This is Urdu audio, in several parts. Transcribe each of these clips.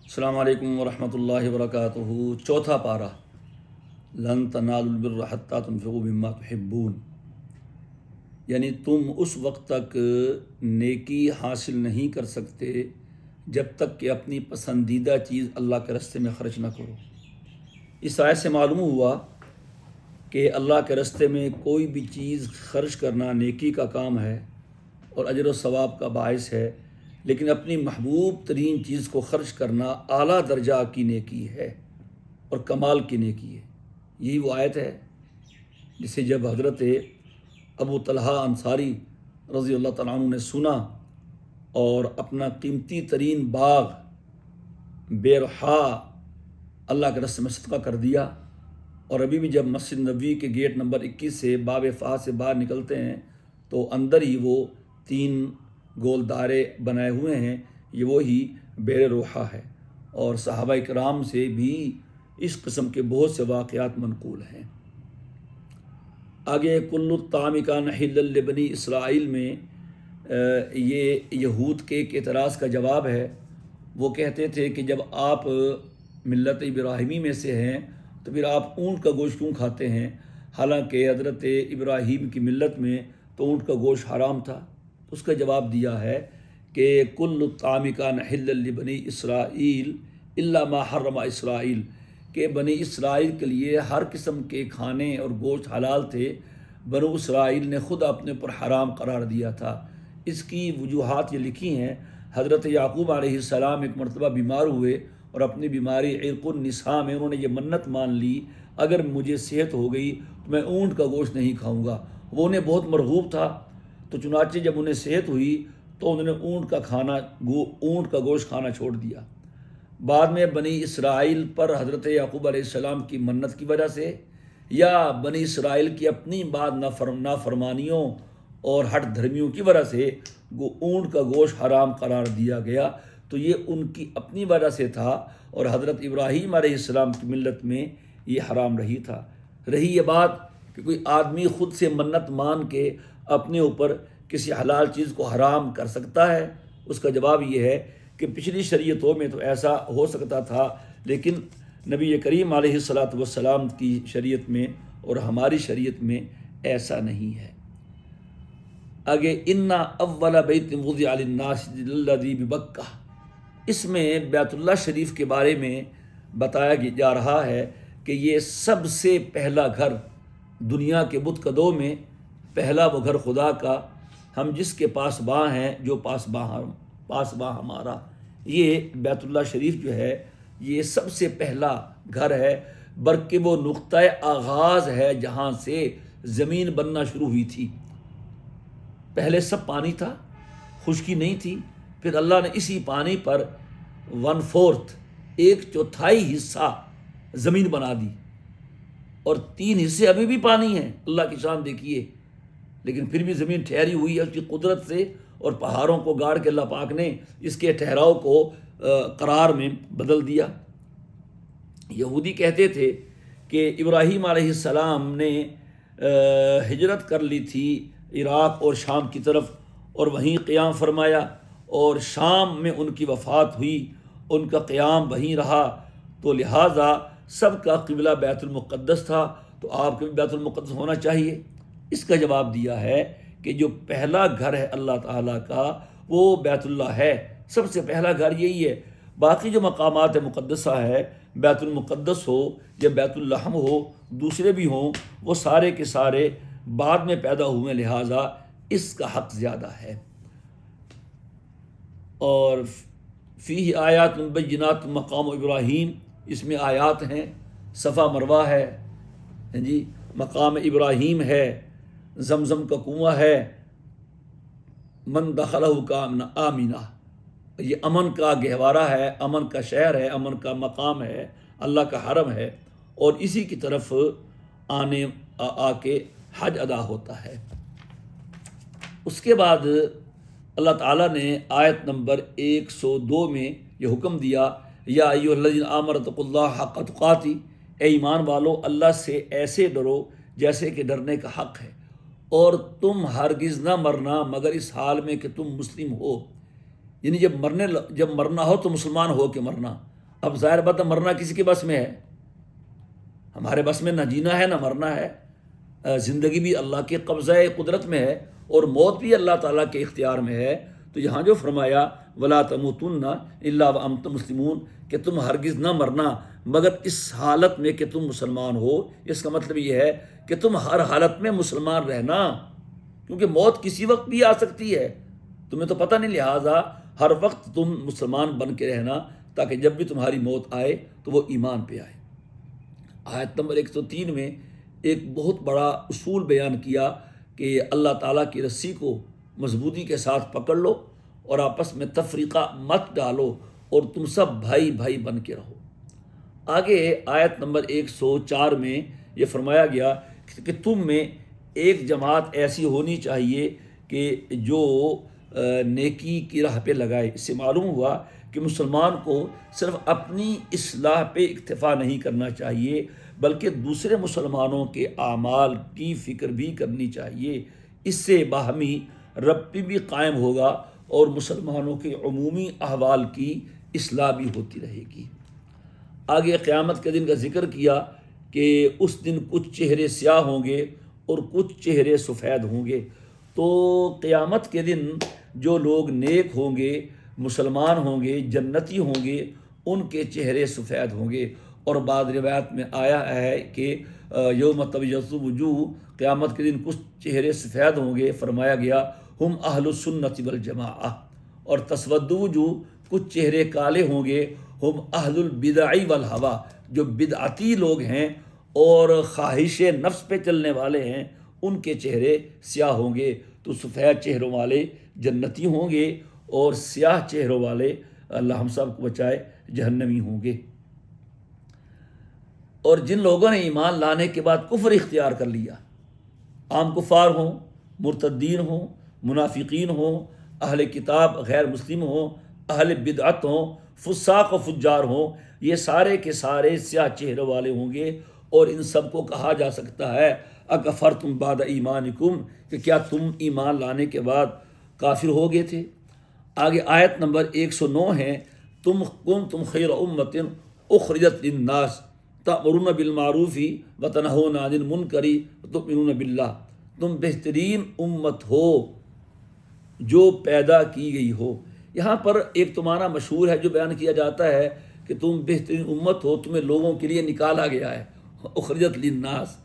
السلام علیکم ورحمۃ اللہ وبرکاتہ۔ چوتھا پارہ، لن تنالوا البر حتیٰ تنفقوا مما تحبون، یعنی تم اس وقت تک نیکی حاصل نہیں کر سکتے جب تک کہ اپنی پسندیدہ چیز اللہ کے راستے میں خرچ نہ کرو۔ اس آیت سے معلوم ہوا کہ اللہ کے راستے میں کوئی بھی چیز خرچ کرنا نیکی کا کام ہے اور اجر و ثواب کا باعث ہے، لیکن اپنی محبوب ترین چیز کو خرچ کرنا اعلیٰ درجہ کی نیکی ہے اور کمال کی نیکی ہے۔ یہی وہ آیت ہے جسے جب حضرت ابو طلحہ انصاری رضی اللہ تعالیٰ عنہ نے سنا اور اپنا قیمتی ترین باغ بیرحا اللہ کے راستے میں صدقہ کر دیا، اور ابھی بھی جب مسجد نبوی کے گیٹ نمبر 21 سے باب فہد سے باہر نکلتے ہیں تو اندر ہی وہ 3 گول دارے بنائے ہوئے ہیں، یہ وہی بیر روحا ہے، اور صحابہ کرام سے بھی اس قسم کے بہت سے واقعات منقول ہیں۔ آگے کل الطعام کان حلا لبنی اسرائیل میں یہ یہود کے ایک اعتراض کا جواب ہے۔ وہ کہتے تھے کہ جب آپ ملت ابراہیمی میں سے ہیں تو پھر آپ اونٹ کا گوشت کیوں کھاتے ہیں، حالانکہ حضرت ابراہیم کی ملت میں تو اونٹ کا گوشت حرام تھا۔ اس کا جواب دیا ہے کہ کل الطعام کان حلا لبنی اسرائیل الا ما حرم اسرائیل، کہ بنی اسرائیل کے لیے ہر قسم کے کھانے اور گوشت حلال تھے، بنو اسرائیل نے خود اپنے پر حرام قرار دیا تھا۔ اس کی وجوہات یہ لکھی ہیں۔ حضرت یعقوب علیہ السلام ایک مرتبہ بیمار ہوئے اور اپنی بیماری عرق النساء میں انہوں نے یہ منت مان لی، اگر مجھے صحت ہو گئی تو میں اونٹ کا گوشت نہیں کھاؤں گا۔ وہ انہیں بہت مرغوب تھا، تو چنانچہ جب انہیں صحت ہوئی تو انہوں نے اونٹ کا گوشت کھانا چھوڑ دیا۔ بعد میں بنی اسرائیل پر حضرت یعقوب علیہ السلام کی منت کی وجہ سے یا بنی اسرائیل کی اپنی بعض نافرمانیوں اور ہٹ دھرمیوں کی وجہ سے وہ اونٹ کا گوشت حرام قرار دیا گیا، تو یہ ان کی اپنی وجہ سے تھا، اور حضرت ابراہیم علیہ السلام کی ملت میں یہ حرام رہی تھا۔ رہی یہ بات کہ کوئی آدمی خود سے منت مان کے اپنے اوپر کسی حلال چیز کو حرام کر سکتا ہے، اس کا جواب یہ ہے کہ پچھلی شریعتوں میں تو ایسا ہو سکتا تھا، لیکن نبی کریم علیہ الصلاۃ والسلام کی شریعت میں اور ہماری شریعت میں ایسا نہیں ہے۔ آگے انا اول بیت وضع للناس الذی ببکہ، اس میں بیت اللہ شریف کے بارے میں بتایا جا رہا ہے کہ یہ سب سے پہلا گھر دنیا کے بت کدوں میں، پہلا وہ گھر خدا کا، ہم جس کے پاس باں ہیں، جو پاس باں ہمارا۔ یہ بیت اللہ شریف جو ہے یہ سب سے پہلا گھر ہے، بلکہ وہ نقطۂ آغاز ہے جہاں سے زمین بننا شروع ہوئی تھی۔ پہلے سب پانی تھا، خشکی نہیں تھی، پھر اللہ نے اسی پانی پر 1/4 1/4 حصہ زمین بنا دی، اور 3 حصے ابھی بھی پانی ہیں۔ اللہ کی شان دیکھیے، لیکن پھر بھی زمین ٹھہری ہوئی ہے اس کی قدرت سے، اور پہاڑوں کو گاڑ کے اللہ پاک نے اس کے ٹھہراؤ کو قرار میں بدل دیا۔ یہودی کہتے تھے کہ ابراہیم علیہ السلام نے ہجرت کر لی تھی عراق اور شام کی طرف، اور وہیں قیام فرمایا، اور شام میں ان کی وفات ہوئی، ان کا قیام وہیں رہا، تو لہٰذا سب کا قبلہ بیت المقدس تھا، تو آپ کے بھی بیت المقدس ہونا چاہیے۔ اس کا جواب دیا ہے کہ جو پہلا گھر ہے اللہ تعالیٰ کا وہ بیت اللہ ہے، سب سے پہلا گھر یہی ہے۔ باقی جو مقامات مقدسہ ہے، بیت المقدس ہو یا بیت الحم ہو، دوسرے بھی ہوں، وہ سارے کے سارے بعد میں پیدا ہوئے، لہٰذا اس کا حق زیادہ ہے۔ اور فیہ آیات بینات مقام ابراہیم، اس میں آیات ہیں، صفا مروہ ہے، جی مقام ابراہیم ہے، زمزم کا کنواں ہے، من دخلہ کان آمنہ، یہ امن کا گہوارہ ہے، امن کا شہر ہے، امن کا مقام ہے، اللہ کا حرم ہے، اور اسی کی طرف آ کے حج ادا ہوتا ہے۔ اس کے بعد اللہ تعالیٰ نے آیت نمبر 102 میں یہ حکم دیا، یا ایھا الذین آمنوا اتقوا اللہ حق تقاتہ، اے ایمان والو اللہ سے ایسے ڈرو جیسے کہ ڈرنے کا حق ہے، اور تم ہرگز نہ مرنا مگر اس حال میں کہ تم مسلم ہو، یعنی جب مرنا ہو تو مسلمان ہو کے مرنا، اب ظاہر بات ہے مرنا کسی کے بس میں ہے، ہمارے بس میں نہ جینا ہے نہ مرنا ہے، زندگی بھی اللہ کے قبضہ قدرت میں ہے اور موت بھی اللہ تعالیٰ کے اختیار میں ہے۔ تو یہاں جو فرمایا ولا تموتن الا وانتم مسلمون، کہ تم ہرگز نہ مرنا مگر اس حالت میں کہ تم مسلمان ہو، اس کا مطلب یہ ہے کہ تم ہر حالت میں مسلمان رہنا، کیونکہ موت کسی وقت بھی آ سکتی ہے، تمہیں تو پتہ نہیں، لہٰذا ہر وقت تم مسلمان بن کے رہنا تاکہ جب بھی تمہاری موت آئے تو وہ ایمان پہ آئے۔ آیت نمبر 103 میں ایک بہت بڑا اصول بیان کیا کہ اللہ تعالیٰ کی رسی کو مضبوطی کے ساتھ پکڑ لو اور آپس میں تفریقہ مت ڈالو اور تم سب بھائی بھائی بن کے رہو۔ آگے آیت نمبر 104 میں یہ فرمایا گیا کہ تم میں ایک جماعت ایسی ہونی چاہیے کہ جو نیکی کی راہ پہ لگائے۔ اس سے معلوم ہوا کہ مسلمان کو صرف اپنی اصلاح پہ اکتفا نہیں کرنا چاہیے بلکہ دوسرے مسلمانوں کے اعمال کی فکر بھی کرنی چاہیے۔ اس سے باہمی ربط بھی قائم ہوگا اور مسلمانوں کے عمومی احوال کی اصلاح بھی ہوتی رہے گی۔ آگے قیامت کے دن کا ذکر کیا کہ اس دن کچھ چہرے سیاہ ہوں گے اور کچھ چہرے سفید ہوں گے۔ تو قیامت کے دن جو لوگ نیک ہوں گے، مسلمان ہوں گے، جنتی ہوں گے، ان کے چہرے سفید ہوں گے، اور بعض روایت میں آیا ہے کہ یوم تبیض وجوہ، قیامت کے دن کچھ چہرے سفید ہوں گے، فرمایا گیا ہم اہل السنت والجماعہ، اور تسود وجوہ، کچھ چہرے کالے ہوں گے، ہم اہل البدع والہوا، جو بدعتی لوگ ہیں اور خواہش نفس پہ چلنے والے ہیں، ان کے چہرے سیاہ ہوں گے۔ تو سفید چہروں والے جنتی ہوں گے اور سیاہ چہروں والے، اللہ ہم سب کو بچائے، جہنمی ہوں گے۔ اور جن لوگوں نے ایمان لانے کے بعد کفر اختیار کر لیا، عام کفار ہوں، مرتدین ہوں، منافقین ہوں، اہل کتاب غیر مسلم ہوں، اہل بدعت ہوں، فساق و فجار ہوں، یہ سارے کے سارے سیاہ چہرے والے ہوں گے، اور ان سب کو کہا جا سکتا ہے اکفرتم بعد ایمانکم، کہ کیا تم ایمان لانے کے بعد کافر ہو گئے تھے۔ آگے آیت نمبر 109 ہے تم خیر امت اخرجت للناس تأمرون بالمعروف وتنہون عن المنکر وتؤمنون باللہ، تم بہترین امت ہو جو پیدا کی گئی ہو۔ یہاں پر ایک تو معنی مشہور ہے جو بیان کیا جاتا ہے کہ تم بہترین امت ہو، تمہیں لوگوں کے لیے نکالا گیا ہے، اخرجت للناس،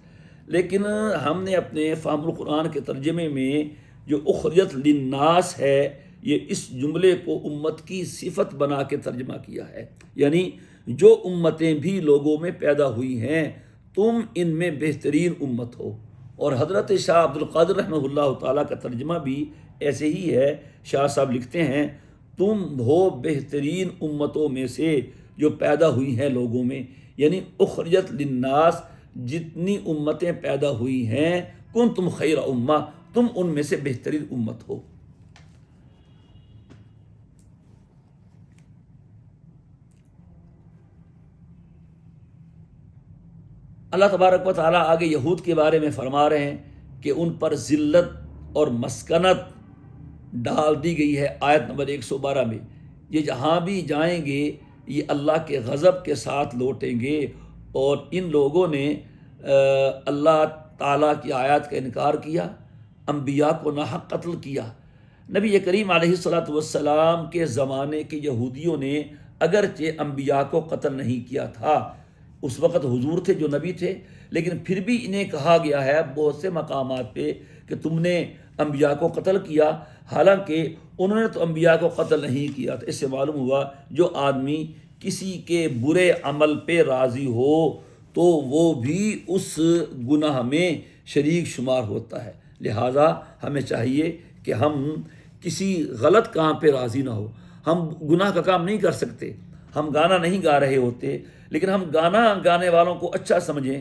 لیکن ہم نے اپنے فہم القرآن کے ترجمے میں جو اخرجت للناس ہے، یہ اس جملے کو امت کی صفت بنا کے ترجمہ کیا ہے، یعنی جو امتیں بھی لوگوں میں پیدا ہوئی ہیں تم ان میں بہترین امت ہو۔ اور حضرت شاہ عبد القادر رحمہ اللہ تعالیٰ کا ترجمہ بھی ایسے ہی ہے، شاہ صاحب لکھتے ہیں تم ہو بہترین امتوں میں سے جو پیدا ہوئی ہیں لوگوں میں، یعنی اخرجت للناس، جتنی امتیں پیدا ہوئی ہیں کنتم خیر امہ، تم ان میں سے بہترین امت ہو۔ اللہ تبارک و تعالیٰ آگے یہود کے بارے میں فرما رہے ہیں کہ ان پر ذلت اور مسکنت ڈال دی گئی ہے۔ آیت نمبر 112 میں یہ جہاں بھی جائیں گے یہ اللہ کے غضب کے ساتھ لوٹیں گے، اور ان لوگوں نے اللہ تعالیٰ کی آیات کا انکار کیا، انبیاء کو ناحق قتل کیا۔ نبی کریم علیہ الصلاۃ والسلام کے زمانے کے یہودیوں نے اگرچہ انبیاء کو قتل نہیں کیا تھا، اس وقت حضور تھے جو نبی تھے، لیکن پھر بھی انہیں کہا گیا ہے بہت سے مقامات پہ کہ تم نے انبیاء کو قتل کیا، حالانکہ انہوں نے تو انبیاء کو قتل نہیں کیا تھا۔ اس سے معلوم ہوا جو آدمی کسی کے برے عمل پہ راضی ہو تو وہ بھی اس گناہ میں شریک شمار ہوتا ہے، لہٰذا ہمیں چاہیے کہ ہم کسی غلط کام پہ راضی نہ ہو۔ ہم گناہ کا کام نہیں کر سکتے، ہم گانا نہیں گا رہے ہوتے، لیکن ہم گانا گانے والوں کو اچھا سمجھیں،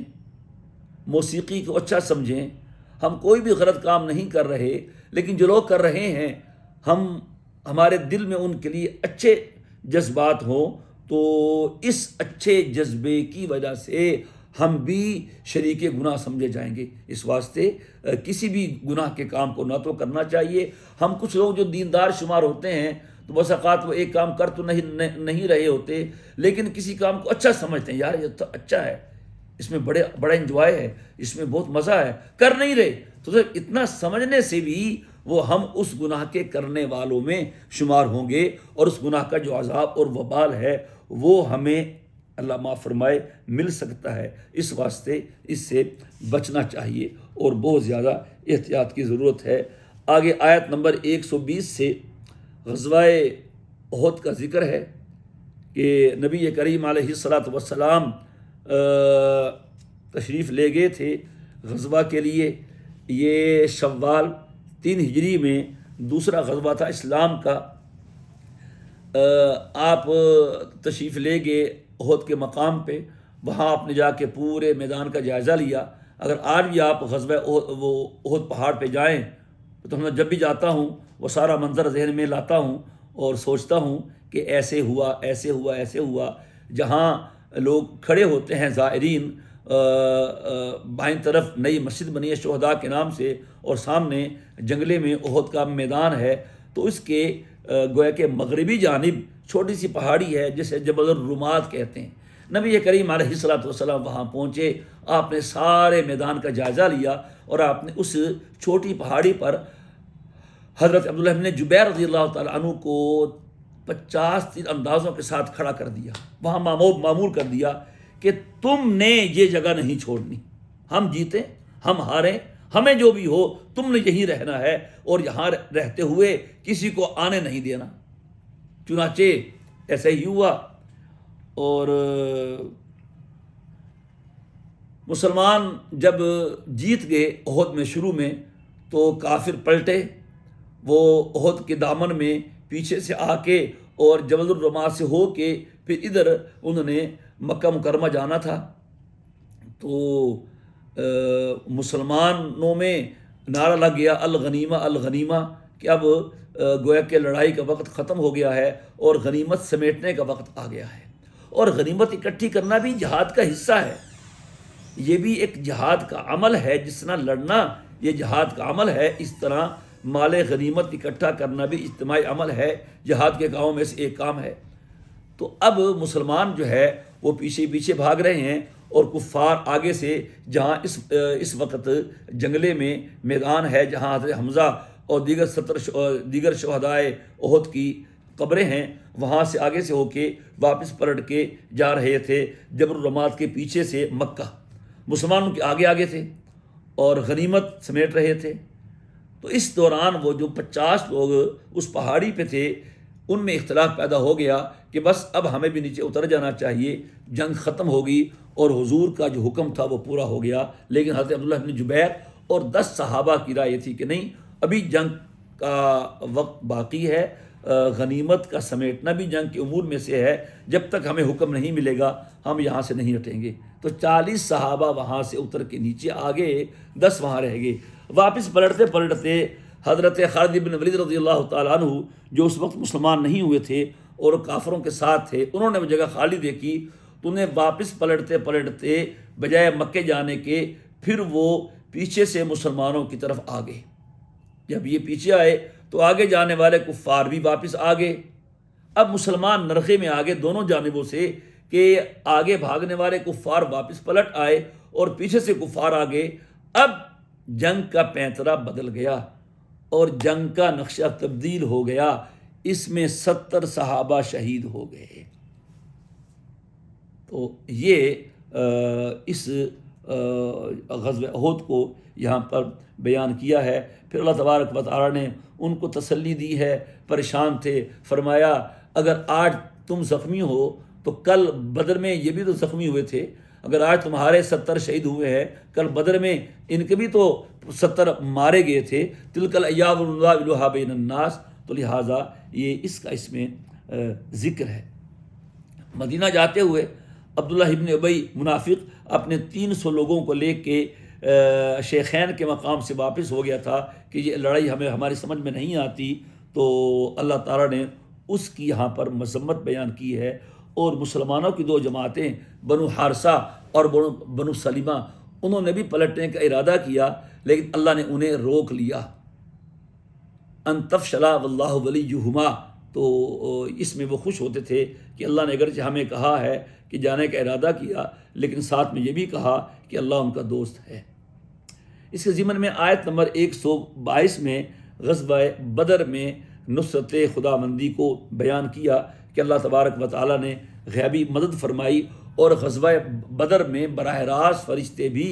موسیقی کو اچھا سمجھیں، ہم کوئی بھی غلط کام نہیں کر رہے، لیکن جو لوگ کر رہے ہیں ہمارے دل میں ان کے لیے اچھے جذبات ہوں، تو اس اچھے جذبے کی وجہ سے ہم بھی شریک گناہ سمجھے جائیں گے۔ اس واسطے کسی بھی گناہ کے کام کو نہ تو کرنا چاہیے۔ ہم کچھ لوگ جو دیندار شمار ہوتے ہیں تو بس اوقات وہ ایک کام کر تو نہیں رہے ہوتے، لیکن کسی کام کو اچھا سمجھتے ہیں، یار یہ تو اچھا ہے، اس میں بڑا انجوائے ہے، اس میں بہت مزہ ہے، کر نہیں رہے، تو صرف اتنا سمجھنے سے بھی وہ ہم اس گناہ کے کرنے والوں میں شمار ہوں گے، اور اس گناہ کا جو عذاب اور وبال ہے وہ ہمیں اللہ معاف فرمائے مل سکتا ہے۔ اس واسطے اس سے بچنا چاہیے اور بہت زیادہ احتیاط کی ضرورت ہے۔ آگے آیت نمبر 120 سے غزوہ احد کا ذکر ہے کہ نبی کریم علیہ الصلاۃ والسلام تشریف لے گئے تھے غزوہ کے لیے۔ یہ شوال 3 ہجری میں دوسرا غزوہ تھا اسلام کا۔ آپ تشریف لے گئے احد کے مقام پہ، وہاں آپ نے جا کے پورے میدان کا جائزہ لیا۔ اگر آج بھی آپ غزوہ احد پہاڑ پہ جائیں تو میں جب بھی جاتا ہوں وہ سارا منظر ذہن میں لاتا ہوں اور سوچتا ہوں کہ ایسے ہوا ایسے ہوا ایسے ہوا۔ جہاں لوگ کھڑے ہوتے ہیں زائرین، بائیں طرف نئی مسجد بنی ہے شہداء کے نام سے، اور سامنے جنگلے میں احد کا میدان ہے، تو اس کے گویا کہ مغربی جانب چھوٹی سی پہاڑی ہے جسے جبل الرمات کہتے ہیں۔ نبی کریم علیہ الصلاۃ والسلام وہاں پہنچے، آپ نے سارے میدان کا جائزہ لیا اور آپ نے اس چھوٹی پہاڑی پر حضرت عبداللہ بن جبیر رضی اللہ تعالیٰ عنہ کو 50 تیر اندازوں کے ساتھ کھڑا کر دیا، وہاں معمور کر دیا کہ تم نے یہ جگہ نہیں چھوڑنی، ہم جیتے ہم ہاریں، ہمیں جو بھی ہو تم نے یہیں رہنا ہے اور یہاں رہتے ہوئے کسی کو آنے نہیں دینا۔ چنانچہ ایسا ہی ہوا، اور مسلمان جب جیت گئے احد میں شروع میں تو کافر پلٹے، وہ احد کے دامن میں پیچھے سے آ کے اور جبل الرمات سے ہو کے پھر ادھر انہوں نے مکہ مکرمہ جانا تھا۔ تو مسلمانوں میں نعرہ لگ گیا الغنیمہ الغنیمہ، کہ اب گویا کہ لڑائی کا وقت ختم ہو گیا ہے اور غنیمت سمیٹنے کا وقت آ گیا ہے۔ اور غنیمت اکٹھی کرنا بھی جہاد کا حصہ ہے، یہ بھی ایک جہاد کا عمل ہے، جس طرح لڑنا یہ جہاد کا عمل ہے، اس طرح مال غنیمت اکٹھا کرنا بھی اجتماعی عمل ہے، جہاد کے کاموں میں سے ایک کام ہے۔ تو اب مسلمان جو ہے وہ پیچھے پیچھے بھاگ رہے ہیں، اور کفار آگے سے، جہاں اس وقت جنگلے میں میدان ہے جہاں حضرت حمزہ اور دیگر شہدائے احد کی قبریں ہیں، وہاں سے آگے سے ہو کے واپس پلٹ کے جا رہے تھے جبل الرمات کے پیچھے سے مکہ، مسلمانوں کے آگے آگے تھے اور غنیمت سمیٹ رہے تھے۔ تو اس دوران وہ جو 50 لوگ اس پہاڑی پہ تھے، ان میں اختلاف پیدا ہو گیا کہ بس اب ہمیں بھی نیچے اتر جانا چاہیے، جنگ ختم ہوگی، اور حضور کا جو حکم تھا وہ پورا ہو گیا۔ لیکن حضرت عبداللہ بن جبیر اور 10 صحابہ کی رائے تھی کہ نہیں، ابھی جنگ کا وقت باقی ہے، غنیمت کا سمیٹنا بھی جنگ کے امور میں سے ہے، جب تک ہمیں حکم نہیں ملے گا ہم یہاں سے نہیں ہٹیں گے۔ تو 40 صحابہ وہاں سے اتر کے نیچے آگے، 10 وہاں رہ گئے۔ واپس پلٹتے پلٹتے حضرت خالد بن ولید رضی اللہ تعالیٰ عنہ، جو اس وقت مسلمان نہیں ہوئے تھے اور کافروں کے ساتھ تھے، انہوں نے وہ جگہ خالی دیکھی، تو انہیں واپس پلٹتے پلٹتے بجائے مکے جانے کے پھر وہ پیچھے سے مسلمانوں کی طرف آ گئے۔ جب یہ پیچھے آئے تو آگے جانے والے کفار بھی واپس آ گئے۔ اب مسلمان نرخے میں آگے دونوں جانبوں سے، کہ آگے بھاگنے والے کفار واپس پلٹ آئے اور پیچھے سے کفار آ گئے۔ اب جنگ کا پینترا بدل گیا اور جنگ کا نقشہ تبدیل ہو گیا، اس میں 70 صحابہ شہید ہو گئے۔ تو یہ اس غزوہ احد کو یہاں پر بیان کیا ہے۔ پھر اللہ تبارک و تعالیٰ نے ان کو تسلی دی ہے، پریشان تھے، فرمایا اگر آج تم زخمی ہو تو کل بدر میں یہ بھی تو زخمی ہوئے تھے، اگر آج تمہارے 70 شہید ہوئے ہیں، کل بدر میں ان کے بھی تو 70 مارے گئے تھے، تلک الایام نداولها بین الناس، تو لہٰذا یہ اس میں ذکر ہے۔ مدینہ جاتے ہوئے عبداللہ ابن ابی منافق اپنے 300 لوگوں کو لے کے شیخین کے مقام سے واپس ہو گیا تھا کہ یہ لڑائی ہماری سمجھ میں نہیں آتی، تو اللہ تعالیٰ نے اس کی یہاں پر مذمت بیان کی ہے، اور مسلمانوں کی 2 جماعتیں بنو حارثہ اور بنو سلیمہ، انہوں نے بھی پلٹنے کا ارادہ کیا، لیکن اللہ نے انہیں روک لیا۔ ان تفشلا واللہ ولیہما، تو اس میں وہ خوش ہوتے تھے کہ اللہ نے اگرچہ ہمیں کہا ہے کہ جانے کا ارادہ کیا، لیکن ساتھ میں یہ بھی کہا کہ اللہ ان کا دوست ہے۔ اس کے ضمن میں آیت نمبر 122 میں غزوہ بدر میں نصرت خدا مندی کو بیان کیا کہ اللہ تبارک و تعالیٰ نے غیبی مدد فرمائی، اور غزوہ بدر میں براہ راست فرشتے بھی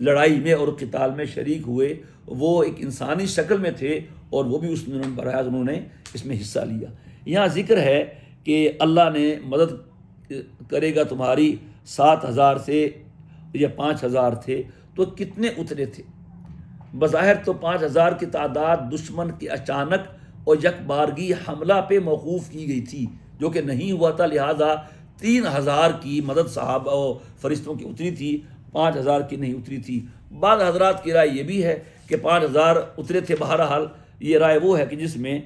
لڑائی میں اور قتال میں شریک ہوئے۔ وہ ایک انسانی شکل میں تھے اور وہ بھی اس میں براہ راست انہوں نے اس میں حصہ لیا۔ یہاں ذکر ہے کہ اللہ نے مدد کرے گا تمہاری 7,000 سے یا 5,000 تھے، تو کتنے اترے تھے؟ بظاہر تو 5,000 کی تعداد دشمن کے اچانک اور یکبارگی حملہ پہ موقوف کی گئی تھی، جو کہ نہیں ہوا تھا، لہٰذا 3,000 کی مدد صحابہ و فرشتوں کی اتری تھی، 5,000 کی نہیں اتری تھی۔ بعض حضرات کی رائے یہ بھی ہے کہ 5,000 اترے تھے۔ بہرحال یہ رائے وہ ہے کہ جس میں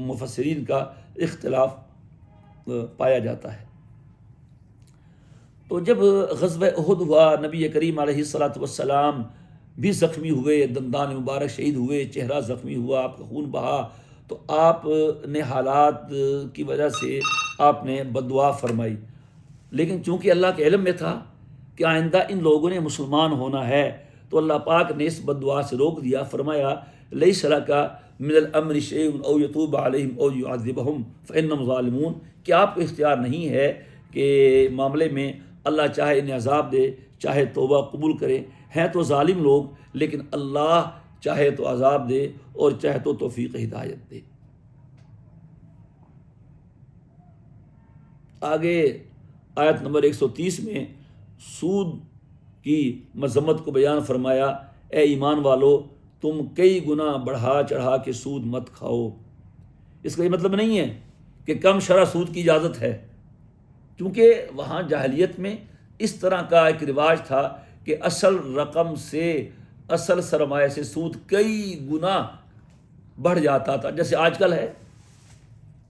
مفسرین کا اختلاف پایا جاتا ہے۔ تو جب غزوہ احد ہوا، نبی کریم علیہ الصلاۃ والسلام بھی زخمی ہوئے، دندان مبارک شہید ہوئے، چہرہ زخمی ہوا، آپ کا خون بہا، تو آپ نے حالات کی وجہ سے آپ نے بد دعا فرمائی، لیکن چونکہ اللہ کے علم میں تھا کہ آئندہ ان لوگوں نے مسلمان ہونا ہے، تو اللہ پاک نے اس بد دعا سے روک دیا۔ فرمایا لیس لک من الامر شیء او یتوب علیہم او یعذبہم فانہم ظالمون، کہ آپ کو اختیار نہیں ہے کہ معاملے میں اللہ چاہے انہیں عذاب دے، چاہے توبہ قبول کرے، ہیں تو ظالم لوگ، لیکن اللہ چاہے تو عذاب دے اور چاہے تو توفیق ہدایت دے۔ آگے آیت نمبر 130 میں سود کی مذمت کو بیان فرمایا، اے ایمان والو تم کئی گنا بڑھا چڑھا کے سود مت کھاؤ۔ اس کا یہ مطلب نہیں ہے کہ کم شرح سود کی اجازت ہے، کیونکہ وہاں جاہلیت میں اس طرح کا ایک رواج تھا کہ اصل رقم سے، اصل سرمایہ سے سود کئی گنا بڑھ جاتا تھا۔ جیسے آج کل ہے،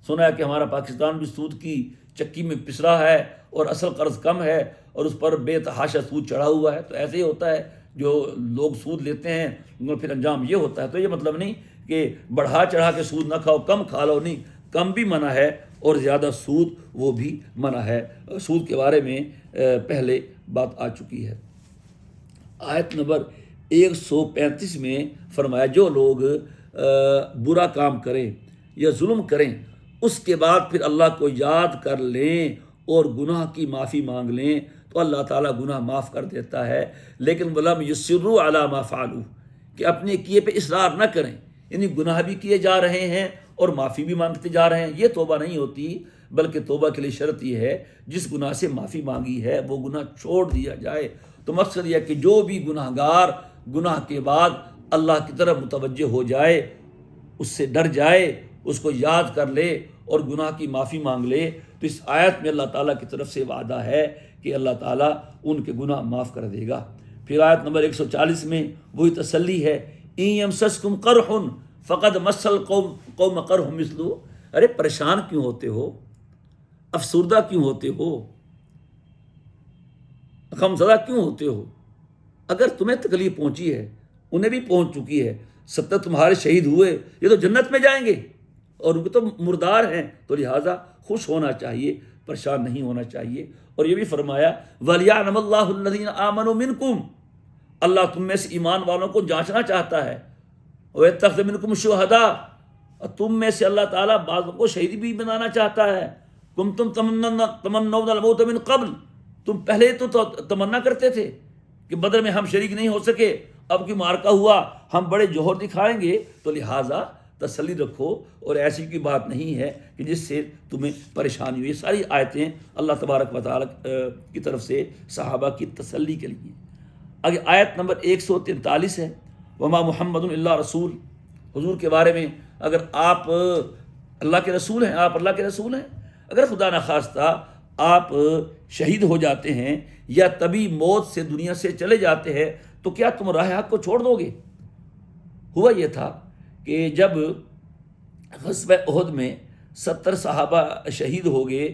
سنا ہے کہ ہمارا پاکستان بھی سود کی چکی میں پس رہا ہے اور اصل قرض کم ہے اور اس پر بے تحاشا سود چڑھا ہوا ہے۔ تو ایسے ہی ہوتا ہے، جو لوگ سود لیتے ہیں پھر انجام یہ ہوتا ہے۔ تو یہ مطلب نہیں کہ بڑھا چڑھا کے سود نہ کھاؤ، کم کھا لو، نہیں، کم بھی منع ہے اور زیادہ سود وہ بھی منع ہے۔ سود کے بارے میں پہلے بات آ چکی ہے۔ آیت نمبر 135 میں فرمایا جو لوگ برا کام کریں یا ظلم کریں، اس کے بعد پھر اللہ کو یاد کر لیں اور گناہ کی معافی مانگ لیں، تو اللہ تعالیٰ گناہ معاف کر دیتا ہے۔ لیکن وَلَمْ يُصِرُّوا عَلَىٰ مَا فَعَلُوا، کہ اپنے کیے پہ اصرار نہ کریں، یعنی گناہ بھی کیے جا رہے ہیں اور معافی بھی مانگتے جا رہے ہیں، یہ توبہ نہیں ہوتی، بلکہ توبہ کے لیے شرط یہ ہے جس گناہ سے معافی مانگی ہے وہ گناہ چھوڑ دیا جائے۔ تو مقصد یہ کہ جو بھی گناہ گار گناہ کے بعد اللہ کی طرف متوجہ ہو جائے، اس سے ڈر جائے، اس کو یاد کر لے اور گناہ کی معافی مانگ لے، تو اس آیت میں اللہ تعالیٰ کی طرف سے وعدہ ہے کہ اللہ تعالیٰ ان کے گناہ معاف کر دے گا۔ پھر آیت نمبر 140 میں وہی تسلی ہے، اِن یمسسکم قرح فقد مس القوم قرح مثلہ، ارے پریشان کیوں ہوتے ہو، افسردہ کیوں ہوتے ہو، غمزدہ کیوں ہوتے ہو؟ اگر تمہیں تکلیف پہنچی ہے انہیں بھی پہنچ چکی ہے۔ 70 تمہارے شہید ہوئے، یہ تو جنت میں جائیں گے اور ان کے تو مردار ہیں، تو لہٰذا خوش ہونا چاہیے، پریشان نہیں ہونا چاہیے۔ اور یہ بھی فرمایا وَلْيَعْلَمَ اللَّهُ الَّذِينَ آمَنُوا مِنْكُمْ، اللہ تم میں سے ایمان والوں کو جانچنا چاہتا ہے، وَيَتَّخِذَ مِنْكُمْ شُهَدَاءَ، اور تم میں سے اللہ تعالیٰ بعضوں کو شہید بھی بنانا چاہتا ہے۔ كُنتُمْ تَمَنَّوْنَ الْمَوْتَ مِنْ قَبْلُ، تم پہلے تو تمنا کرتے تھے کہ بدر میں ہم شریک نہیں ہو سکے، اب کی معرکہ ہوا ہم بڑے جوہر دکھائیں گے، تو لہٰذا تسلی رکھو، اور ایسی کوئی بات نہیں ہے کہ جس سے تمہیں پریشانی ہوئی۔ یہ ساری آیتیں اللہ تبارک و تعالیٰ کی طرف سے صحابہ کی تسلی کے لیے۔ آگے آیت نمبر 143 ہے، وما محمد الا رسول، حضور کے بارے میں اگر آپ اللہ کے رسول ہیں، آپ اللہ کے رسول ہیں، اگر خدا نخواستہ آپ شہید ہو جاتے ہیں یا طبی موت سے دنیا سے چلے جاتے ہیں، تو کیا تم راہ حق کو چھوڑ دو گے؟ ہوا یہ تھا کہ جب غزوہ احد میں 70 صحابہ شہید ہو گئے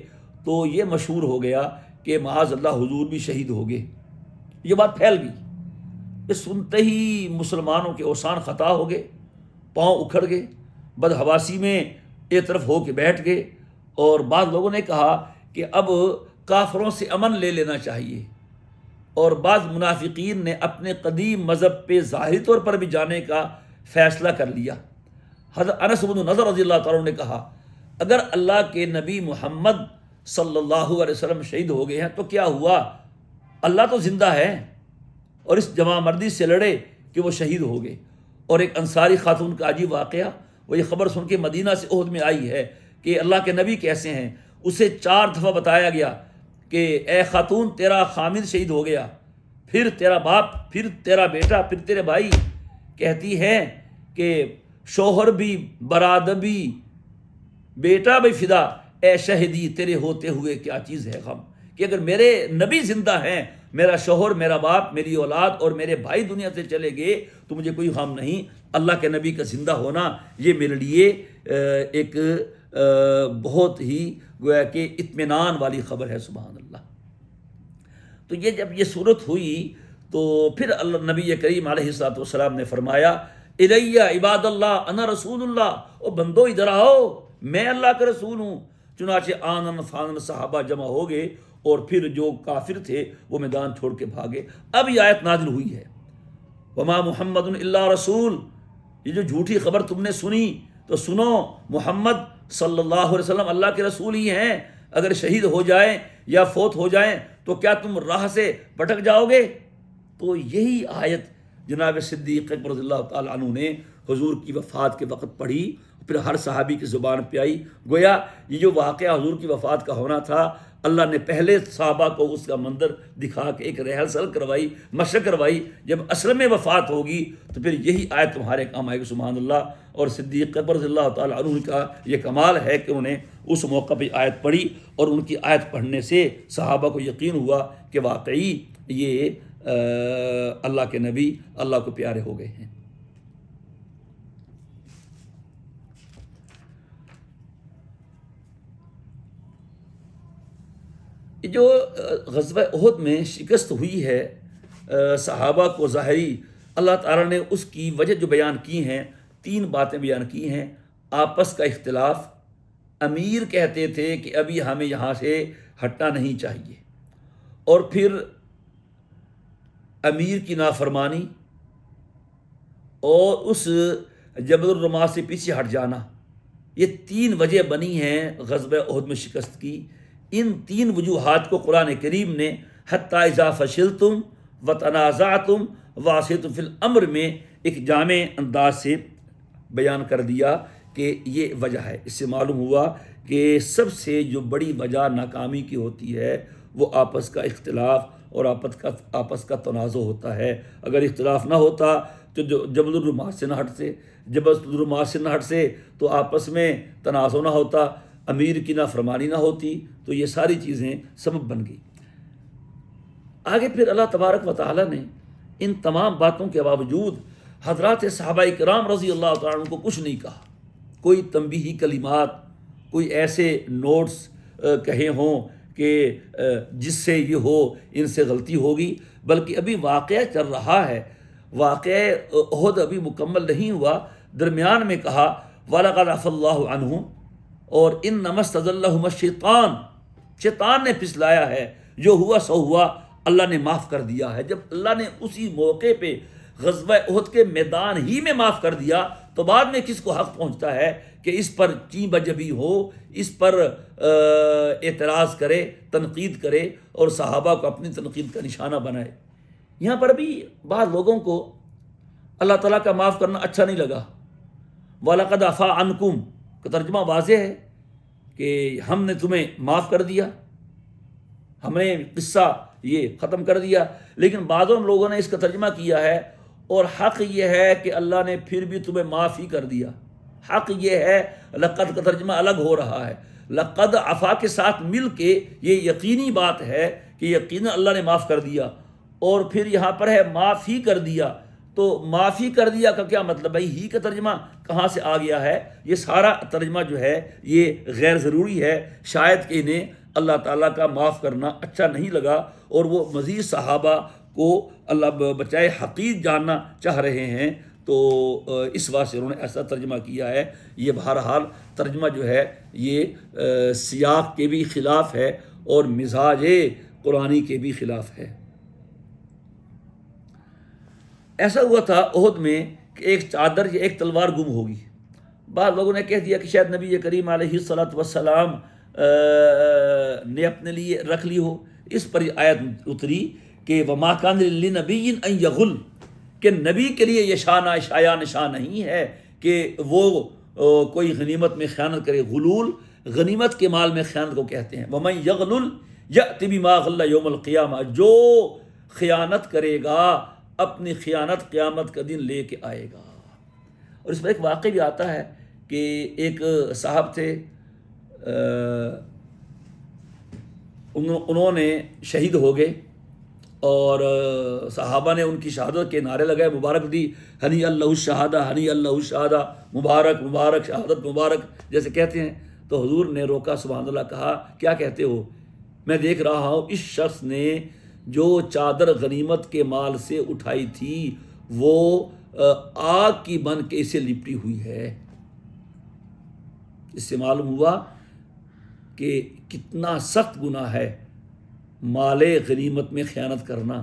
تو یہ مشہور ہو گیا کہ معاذ اللہ حضور بھی شہید ہو گئے، یہ بات پھیل گئی۔ یہ سنتے ہی مسلمانوں کے اوسان خطا ہو گئے، پاؤں اکھڑ گئے، بدحواسی میں ایک طرف ہو کے بیٹھ گئے، اور بعض لوگوں نے کہا کہ اب کافروں سے امن لے لینا چاہیے، اور بعض منافقین نے اپنے قدیم مذہب پہ ظاہری طور پر بھی جانے کا فیصلہ کر لیا۔ حضرت انس بن نضر رضی اللہ تعالیٰ عنہ نے کہا اگر اللہ کے نبی محمد صلی اللہ علیہ وسلم شہید ہو گئے ہیں تو کیا ہوا، اللہ تو زندہ ہے، اور اس جمع مردی سے لڑے کہ وہ شہید ہو گئے۔ اور ایک انصاری خاتون کا عجیب واقعہ، وہ یہ خبر سن کے مدینہ سے احد میں آئی ہے کہ اللہ کے نبی کیسے ہیں، اسے 4 دفعہ بتایا گیا کہ اے خاتون تیرا خامد شہید ہو گیا، پھر تیرا باپ، پھر تیرا بیٹا، پھر تیرے بھائی۔ کہتی ہے کہ شوہر بھی، برادر بھی، بیٹا بھی فدا، اے شہیدی تیرے ہوتے ہوئے کیا چیز ہے غم، کہ اگر میرے نبی زندہ ہیں، میرا شوہر، میرا باپ، میری اولاد اور میرے بھائی دنیا سے چلے گئے تو مجھے کوئی غم نہیں۔ اللہ کے نبی کا زندہ ہونا یہ میرے لیے ایک بہت ہی گویا کہ اطمینان والی خبر ہے، سبحان اللہ۔ تو یہ جب یہ صورت ہوئی تو پھر اللہ نبی کریم علیہ الصلوۃ والسلام نے فرمایا الیہ عباد اللہ انا رسول اللہ، او بندو ادھر آؤ، میں اللہ کا رسول ہوں۔ چنانچہ آنن فانن صحابہ جمع ہو گئے، اور پھر جو کافر تھے وہ میدان چھوڑ کے بھاگے۔ اب یہ آیت نازل ہوئی ہے، وما محمد الا رسول، یہ جو جھوٹی خبر تم نے سنی تو سنو، محمد صلی اللہ علیہ وسلم اللہ کے رسول ہی ہیں، اگر شہید ہو جائیں یا فوت ہو جائیں تو کیا تم راہ سے بھٹک جاؤ گے؟ تو یہی آیت جناب صدیق اکبر رضی اللہ تعالیٰ عنہ نے حضور کی وفات کے وقت پڑھی، پھر ہر صحابی کی زبان پہ آئی۔ گویا یہ جو واقعہ حضور کی وفات کا ہونا تھا، اللہ نے پہلے صحابہ کو اس کا منظر دکھا کے ایک ریہرسل کروائی، مشق کروائی، جب اصل میں وفات ہوگی تو پھر یہی آیت تمہارے کام آئے گی، سبحان اللہ۔ اور صدیق اکبر رضی اللہ تعالیٰ عنہ کا یہ کمال ہے کہ انہوں نے اس موقع پہ آیت پڑھی، اور ان کی آیت پڑھنے سے صحابہ کو یقین ہوا کہ واقعی یہ اللہ کے نبی اللہ کو پیارے ہو گئے ہیں۔ جو غزوہ احد میں شکست ہوئی ہے صحابہ کو ظاہری، اللہ تعالیٰ نے اس کی وجہ جو بیان کی ہیں، 3 باتیں بیان کی ہیں۔ آپس کا اختلاف، امیر کہتے تھے کہ ابھی ہمیں یہاں سے ہٹنا نہیں چاہیے، اور پھر امیر کی نافرمانی اور اس جبل الرماح سے پیچھے ہٹ جانا، یہ 3 وجہ بنی ہیں غزوہ احد میں شکست کی۔ ان 3 وجوہات کو قرآن کریم نے حتی اذا فشلتم وتنازعتم وعصیتم فی الامر میں ایک جامع انداز سے بیان کر دیا کہ یہ وجہ ہے۔ اس سے معلوم ہوا کہ سب سے جو بڑی وجہ ناکامی کی ہوتی ہے وہ آپس کا اختلاف اور آپس کا تنازع ہوتا ہے۔ اگر اختلاف نہ ہوتا تو جبل الرماح سے نہ ہٹتے، جبل الرماح سے نہ ہٹتے تو آپس میں تنازع نہ ہوتا، امیر کی نافرمانی نہ ہوتی، تو یہ ساری چیزیں سبب بن گئی۔ آگے پھر اللہ تبارک و تعالیٰ نے ان تمام باتوں کے باوجود حضرات صحابہ کرام رضی اللہ تعالیٰ عنہ کو کچھ نہیں کہا، کوئی تنبیہی کلمات، کوئی ایسے نوٹس کہے ہوں کہ جس سے یہ ہو ان سے غلطی ہوگی، بلکہ ابھی واقعہ چل رہا ہے، واقعہ احد ابھی مکمل نہیں ہوا، درمیان میں کہا وَلَقَدْ عَفَا اللَّهُ عَنْهُمْ، اور اِنَّمَا اسْتَزَلَّهُمُ الشَّيْطَانُ، شیطان نے پھسلایا ہے، جو ہوا سو ہوا، اللہ نے معاف کر دیا ہے۔ جب اللہ نے اسی موقع پہ غزوہ احد کے میدان ہی میں معاف کر دیا تو بعد میں کس کو حق پہنچتا ہے کہ اس پر چیں بجبی ہو، اس پر اعتراض کرے، تنقید کرے اور صحابہ کو اپنی تنقید کا نشانہ بنائے۔ یہاں پر بھی بعض لوگوں کو اللہ تعالیٰ کا معاف کرنا اچھا نہیں لگا۔ وَلَقَدْ عَفَا عَنْكُمْ کا ترجمہ واضح ہے کہ ہم نے تمہیں معاف کر دیا، ہم نے قصہ یہ ختم کر دیا، لیکن بعضوں لوگوں نے اس کا ترجمہ کیا ہے اور حق یہ ہے کہ اللہ نے پھر بھی تمہیں معاف ہی کر دیا۔ حق یہ ہے، لقد کا ترجمہ الگ ہو رہا ہے، لقد عفا کے ساتھ مل کے یہ یقینی بات ہے کہ یقینا اللہ نے معاف کر دیا، اور پھر یہاں پر ہے معاف ہی کر دیا، تو معافی کر دیا کا کیا مطلب؟ بھائی ہی کا ترجمہ کہاں سے آ گیا ہے؟ یہ سارا ترجمہ جو ہے یہ غیر ضروری ہے، شاید کہ انہیں اللہ تعالیٰ کا معاف کرنا اچھا نہیں لگا اور وہ مزید صحابہ کو اللہ بچائے حقیر جاننا چاہ رہے ہیں، تو اس واسطے سے انہوں نے ایسا ترجمہ کیا ہے. یہ بہرحال ترجمہ جو ہے یہ سیاق کے بھی خلاف ہے اور مزاج قرآنی کے بھی خلاف ہے. ایسا ہوا تھا احد میں کہ ایک چادر یا ایک تلوار گم ہوگی. بعض لوگوں نے کہہ دیا کہ شاید نبی کریم علیہ الصلوۃ والسلام نے اپنے لیے رکھ لی ہو. اس پر یہ آیت اتری کہ وما کان لنبی ان یغل، کہ نبی کے لیے یہ شایع نشان نہیں ہے کہ وہ کوئی غنیمت میں خیانت کرے. غلول غنیمت کے مال میں خیانت کو کہتے ہیں. ومن یغلل یأتی بما غل یوم القیامہ، جو خیانت کرے گا اپنی خیانت قیامت کا دن لے کے آئے گا. اور اس پر ایک واقعہ بھی آتا ہے کہ ایک صاحب تھے، انہوں نے شہید ہو گئے اور صحابہ نے ان کی شہادت کے نعرے لگائے، مبارک دی، ہنی اللہ الشہادہ، ہنی اللہ الشہادہ، مبارک مبارک شہادت مبارک جیسے کہتے ہیں. تو حضور نے روکا، سبحان اللہ کہا، کیا کہتے ہو؟ میں دیکھ رہا ہوں اس شخص نے جو چادر غنیمت کے مال سے اٹھائی تھی وہ آگ کی بن کے اسے لپٹی ہوئی ہے. اس سے معلوم ہوا کہ کتنا سخت گناہ ہے مال غنیمت میں خیانت کرنا.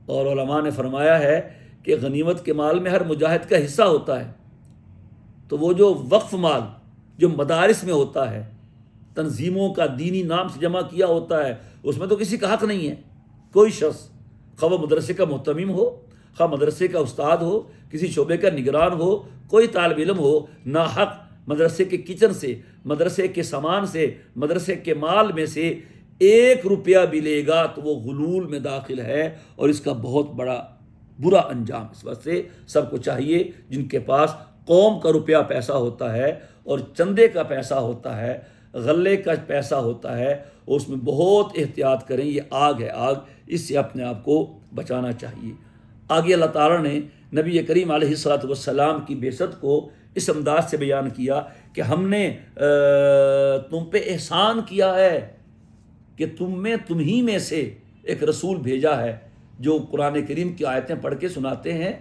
اور علماء نے فرمایا ہے کہ غنیمت کے مال میں ہر مجاہد کا حصہ ہوتا ہے. تو وہ جو وقف مال جو مدارس میں ہوتا ہے، تنظیموں کا دینی نام سے جمع کیا ہوتا ہے، اس میں تو کسی کا حق نہیں ہے. کوئی شخص خواہ مدرسے کا محتمم ہو، خواہ مدرسے کا استاد ہو، کسی شعبے کا نگران ہو، کوئی طالب علم ہو، ناحق مدرسے کے کچن سے، مدرسے کے سامان سے، مدرسے کے مال میں سے 1 روپیہ بھی لے گا تو وہ غلول میں داخل ہے اور اس کا بہت بڑا برا انجام. اس وجہ سے سب کو چاہیے جن کے پاس قوم کا روپیہ پیسہ ہوتا ہے اور چندے کا پیسہ ہوتا ہے، غلے کا پیسہ ہوتا ہے، اس میں بہت احتیاط کریں. یہ آگ ہے، آگ، اس سے اپنے آپ کو بچانا چاہیے. آگے اللہ تعالیٰ نے نبی کریم علیہ الصلوۃ والسلام کی بعثت کو اس انداز سے بیان کیا کہ ہم نے تم پہ احسان کیا ہے کہ تم ہی میں سے ایک رسول بھیجا ہے جو قرآن کریم کی آیتیں پڑھ کے سناتے ہیں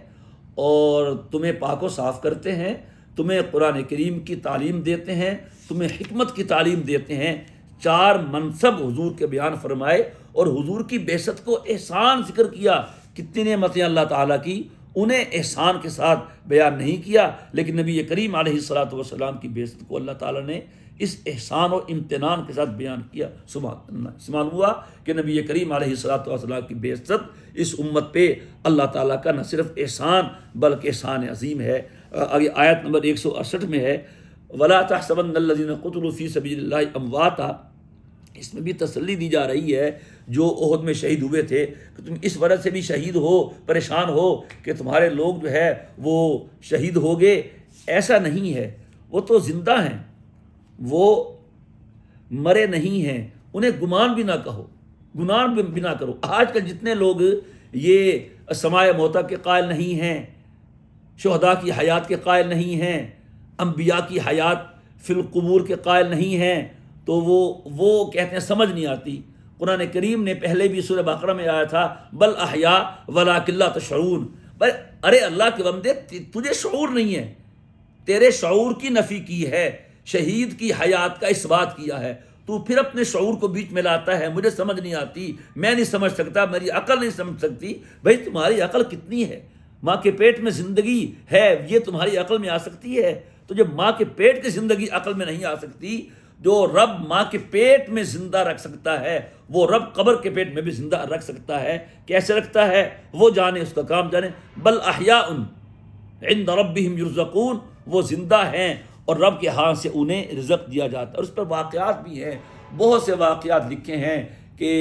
اور تمہیں پاک و صاف کرتے ہیں، تمہیں قرآن کریم کی تعلیم دیتے ہیں، تمہیں حکمت کی تعلیم دیتے ہیں. 4 منصب حضور کے بیان فرمائے اور حضور کی بعثت کو احسان ذکر کیا. کتنی نعمتیں اللہ تعالیٰ کی، انہیں احسان کے ساتھ بیان نہیں کیا، لیکن نبی کریم علیہ الصلوۃ والسلام کی بعثت کو اللہ تعالیٰ نے اس احسان اور امتنان کے ساتھ بیان کیا. سبحان اللہ. اس معلوم ہوا کہ نبی کریم علیہ الصلوۃ والسلام کی بعثت اس امت پہ اللہ تعالیٰ کا نہ صرف احسان بلکہ احسان عظیم ہے. آگے آیت نمبر 168 میں ہے وَلَا تَحْسَبَنَّ الَّذِينَ قُتِلُوا فِي سَبِيلِ اللَّهِ أَمْوَاتًا. اس میں بھی تسلی دی جا رہی ہے جو احد میں شہید ہوئے تھے کہ تم اس وجہ سے بھی شہید ہو، پریشان ہو کہ تمہارے لوگ جو ہے وہ شہید ہو گئے. ایسا نہیں ہے، وہ تو زندہ ہیں، وہ مرے نہیں ہیں. انہیں گمان بھی نہ کہو، گمان بھی نہ کرو. آج کل جتنے لوگ یہ سماع موتیٰ کے قائل نہیں ہیں، شہداء کی حیات کے قائل نہیں ہیں، انبیاء کی حیات فی القبور کے قائل نہیں ہیں، تو وہ کہتے ہیں سمجھ نہیں آتی. قرآن کریم نے پہلے بھی سورہ بقرہ میں آیا تھا بل احیاء ولکن لا تشعرون. ارے اللہ کے بندے تجھے شعور نہیں ہے، تیرے شعور کی نفی کی ہے، شہید کی حیات کا اثبات کیا ہے. تو پھر اپنے شعور کو بیچ میں لاتا ہے، مجھے سمجھ نہیں آتی، میں نہیں سمجھ سکتا، میری عقل نہیں سمجھ سکتی. بھائی تمہاری عقل کتنی ہے؟ ماں کے پیٹ میں زندگی ہے یہ تمہاری عقل میں آ سکتی ہے؟ تو جب ماں کے پیٹ کی زندگی عقل میں نہیں آ سکتی، جو رب ماں کے پیٹ میں زندہ رکھ سکتا ہے وہ رب قبر کے پیٹ میں بھی زندہ رکھ سکتا ہے. کیسے رکھتا ہے وہ جانے، اس کا کام جانے. بل احیاء عند ربہم یرزقون. وہ زندہ ہیں اور رب کے ہاتھ سے انہیں رزق دیا جاتا ہے. اور اس پر واقعات بھی ہیں، بہت سے واقعات لکھے ہیں کہ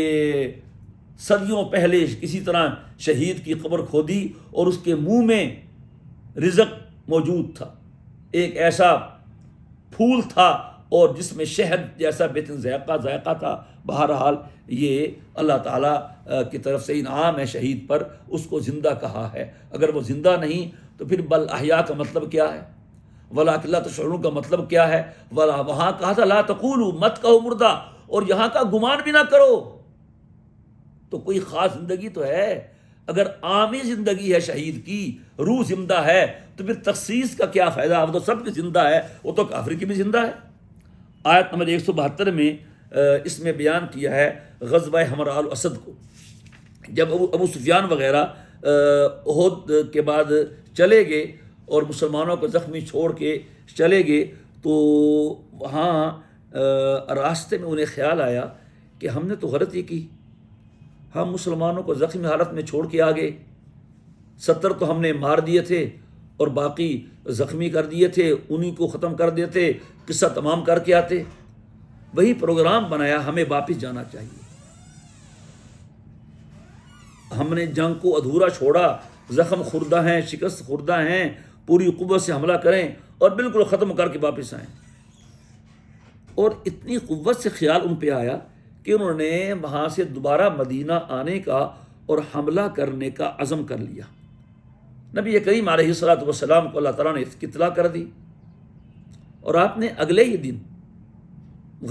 صدیوں پہلے کسی طرح شہید کی قبر کھودی اور اس کے منہ میں رزق موجود تھا. ایک ایسا پھول تھا اور جس میں شہد جیسا بہترین ذائقہ تھا. بہرحال یہ اللہ تعالیٰ کی طرف سے انعام ہے شہید پر، اس کو زندہ کہا ہے. اگر وہ زندہ نہیں تو پھر بل احیاء کا مطلب کیا ہے؟ وَلَٰكِن لَا تَشْعُرُونَ کا مطلب کیا ہے؟ وہاں کہا تھا لا تقولوا، مت کہو مردہ، اور یہاں کا گمان بھی نہ کرو. تو کوئی خاص زندگی تو ہے. اگر عامی زندگی ہے شہید کی، روح زندہ ہے، تو پھر تخصیص کا کیا فائدہ؟ وہ تو سب کی زندہ ہے، وہ تو کافر کی بھی زندہ ہے۔ آیت نمبر 172 میں اس میں بیان کیا ہے غزوہ حمراء الاسد کو، جب ابو سفیان وغیرہ احد کے بعد چلے گئے اور مسلمانوں کو زخمی چھوڑ کے چلے گئے، تو وہاں راستے میں انہیں خیال آیا کہ ہم نے تو غلطی کی، ہم مسلمانوں کو زخمی حالت میں چھوڑ کے آ گئے، 70 تو ہم نے مار دیے تھے اور باقی زخمی کر دیے تھے، انہی کو ختم کر دیتے، قصہ تمام کر کے آتے۔ وہی پروگرام بنایا، ہمیں واپس جانا چاہیے، ہم نے جنگ کو ادھورا چھوڑا، زخم خوردہ ہیں، شکست خوردہ ہیں، پوری قوت سے حملہ کریں اور بالکل ختم کر کے واپس آئیں۔ اور اتنی قوت سے خیال ان پہ آیا کہ انہوں نے وہاں سے دوبارہ مدینہ آنے کا اور حملہ کرنے کا عزم کر لیا۔ نبی کریم علیہ الصلوۃ والسلام کو اللہ تعالیٰ نے اس کی اطلاع کر دی، اور آپ نے اگلے ہی دن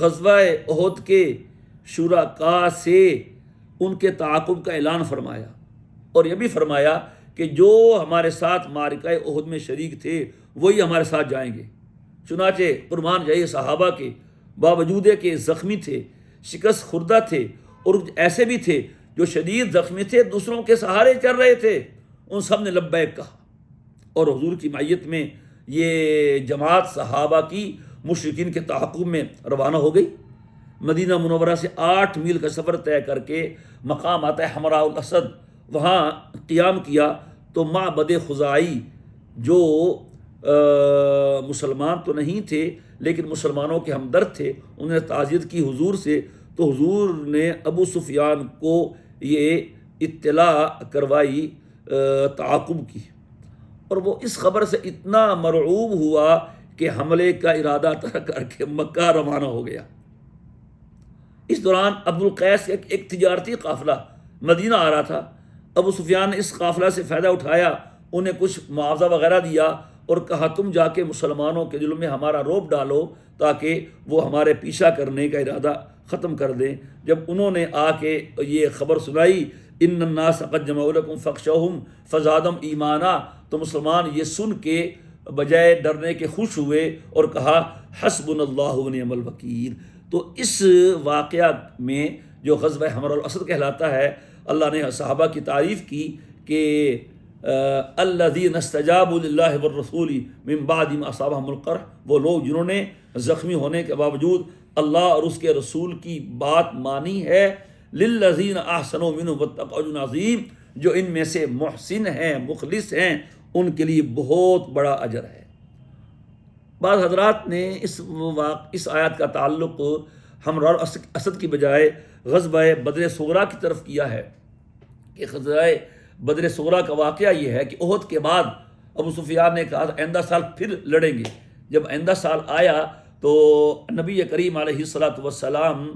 غزوہ احد کے شرکاء سے ان کے تعاقب کا اعلان فرمایا، اور یہ بھی فرمایا کہ جو ہمارے ساتھ معرکہ احد میں شریک تھے وہی ہمارے ساتھ جائیں گے۔ چنانچہ قربان جائیے صحابہ کے باوجود کہ زخمی تھے، شکست خوردہ تھے، اور ایسے بھی تھے جو شدید زخمی تھے، دوسروں کے سہارے چل رہے تھے، ان سب نے لبیک کہا، اور حضور کی معیت میں یہ جماعت صحابہ کی مشرکین کے تعاقب میں روانہ ہو گئی۔ مدینہ منورہ سے 8 میل کا سفر طے کر کے مقام آتا ہے حمراء الاسد، وہاں قیام کیا تو معبد خزاعی جو مسلمان تو نہیں تھے لیکن مسلمانوں کے ہمدرد تھے، انہوں نے تعزیت کی حضور سے، تو حضور نے ابو سفیان کو یہ اطلاع کروائی تعاقب کی، اور وہ اس خبر سے اتنا مرعوب ہوا کہ حملے کا ارادہ ترک کر کے مکہ روانہ ہو گیا۔ اس دوران عبد القیس کا ایک تجارتی قافلہ مدینہ آ رہا تھا، ابو سفیان نے اس قافلہ سے فائدہ اٹھایا، انہیں کچھ معاوضہ وغیرہ دیا اور کہا تم جا کے مسلمانوں کے دلوں میں ہمارا رعب ڈالو تاکہ وہ ہمارے پیچھا کرنے کا ارادہ ختم کر دیں۔ جب انہوں نے آ کے یہ خبر سنائی ان الناس قد جمعوا لکم فاخشوہم فزادہم ایمانا، تو مسلمان یہ سن کے بجائے ڈرنے کے خوش ہوئے اور کہا حسبنا اللہ ونعم الوکیل۔ تو اس واقعہ میں جو غزوہ حمراء الاسد کہلاتا ہے، اللہ نے صحابہ کی تعریف کی کہ الذین استجابوا للہ والرسول من بعد ما اصابہم القرح، وہ لوگ جنہوں نے زخمی ہونے کے باوجود اللہ اور اس کے رسول کی بات مانی ہے، للذین احسنوا منہم واتقوا اجر عظیم، جو ان میں سے محسن ہیں، مخلص ہیں، ان کے لیے بہت بڑا اجر ہے۔ بعض حضرات نے اس آیت کا تعلق حمراء الاسد کی بجائے غزوہ بدر صغریٰ کی طرف کیا ہے، کہ غزوہ بدر صغریٰ کا واقعہ یہ ہے کہ احد کے بعد ابو سفیان نے کہا آئندہ سال پھر لڑیں گے۔ جب آئندہ سال آیا تو نبی کریم علیہ الصلوۃ والسلام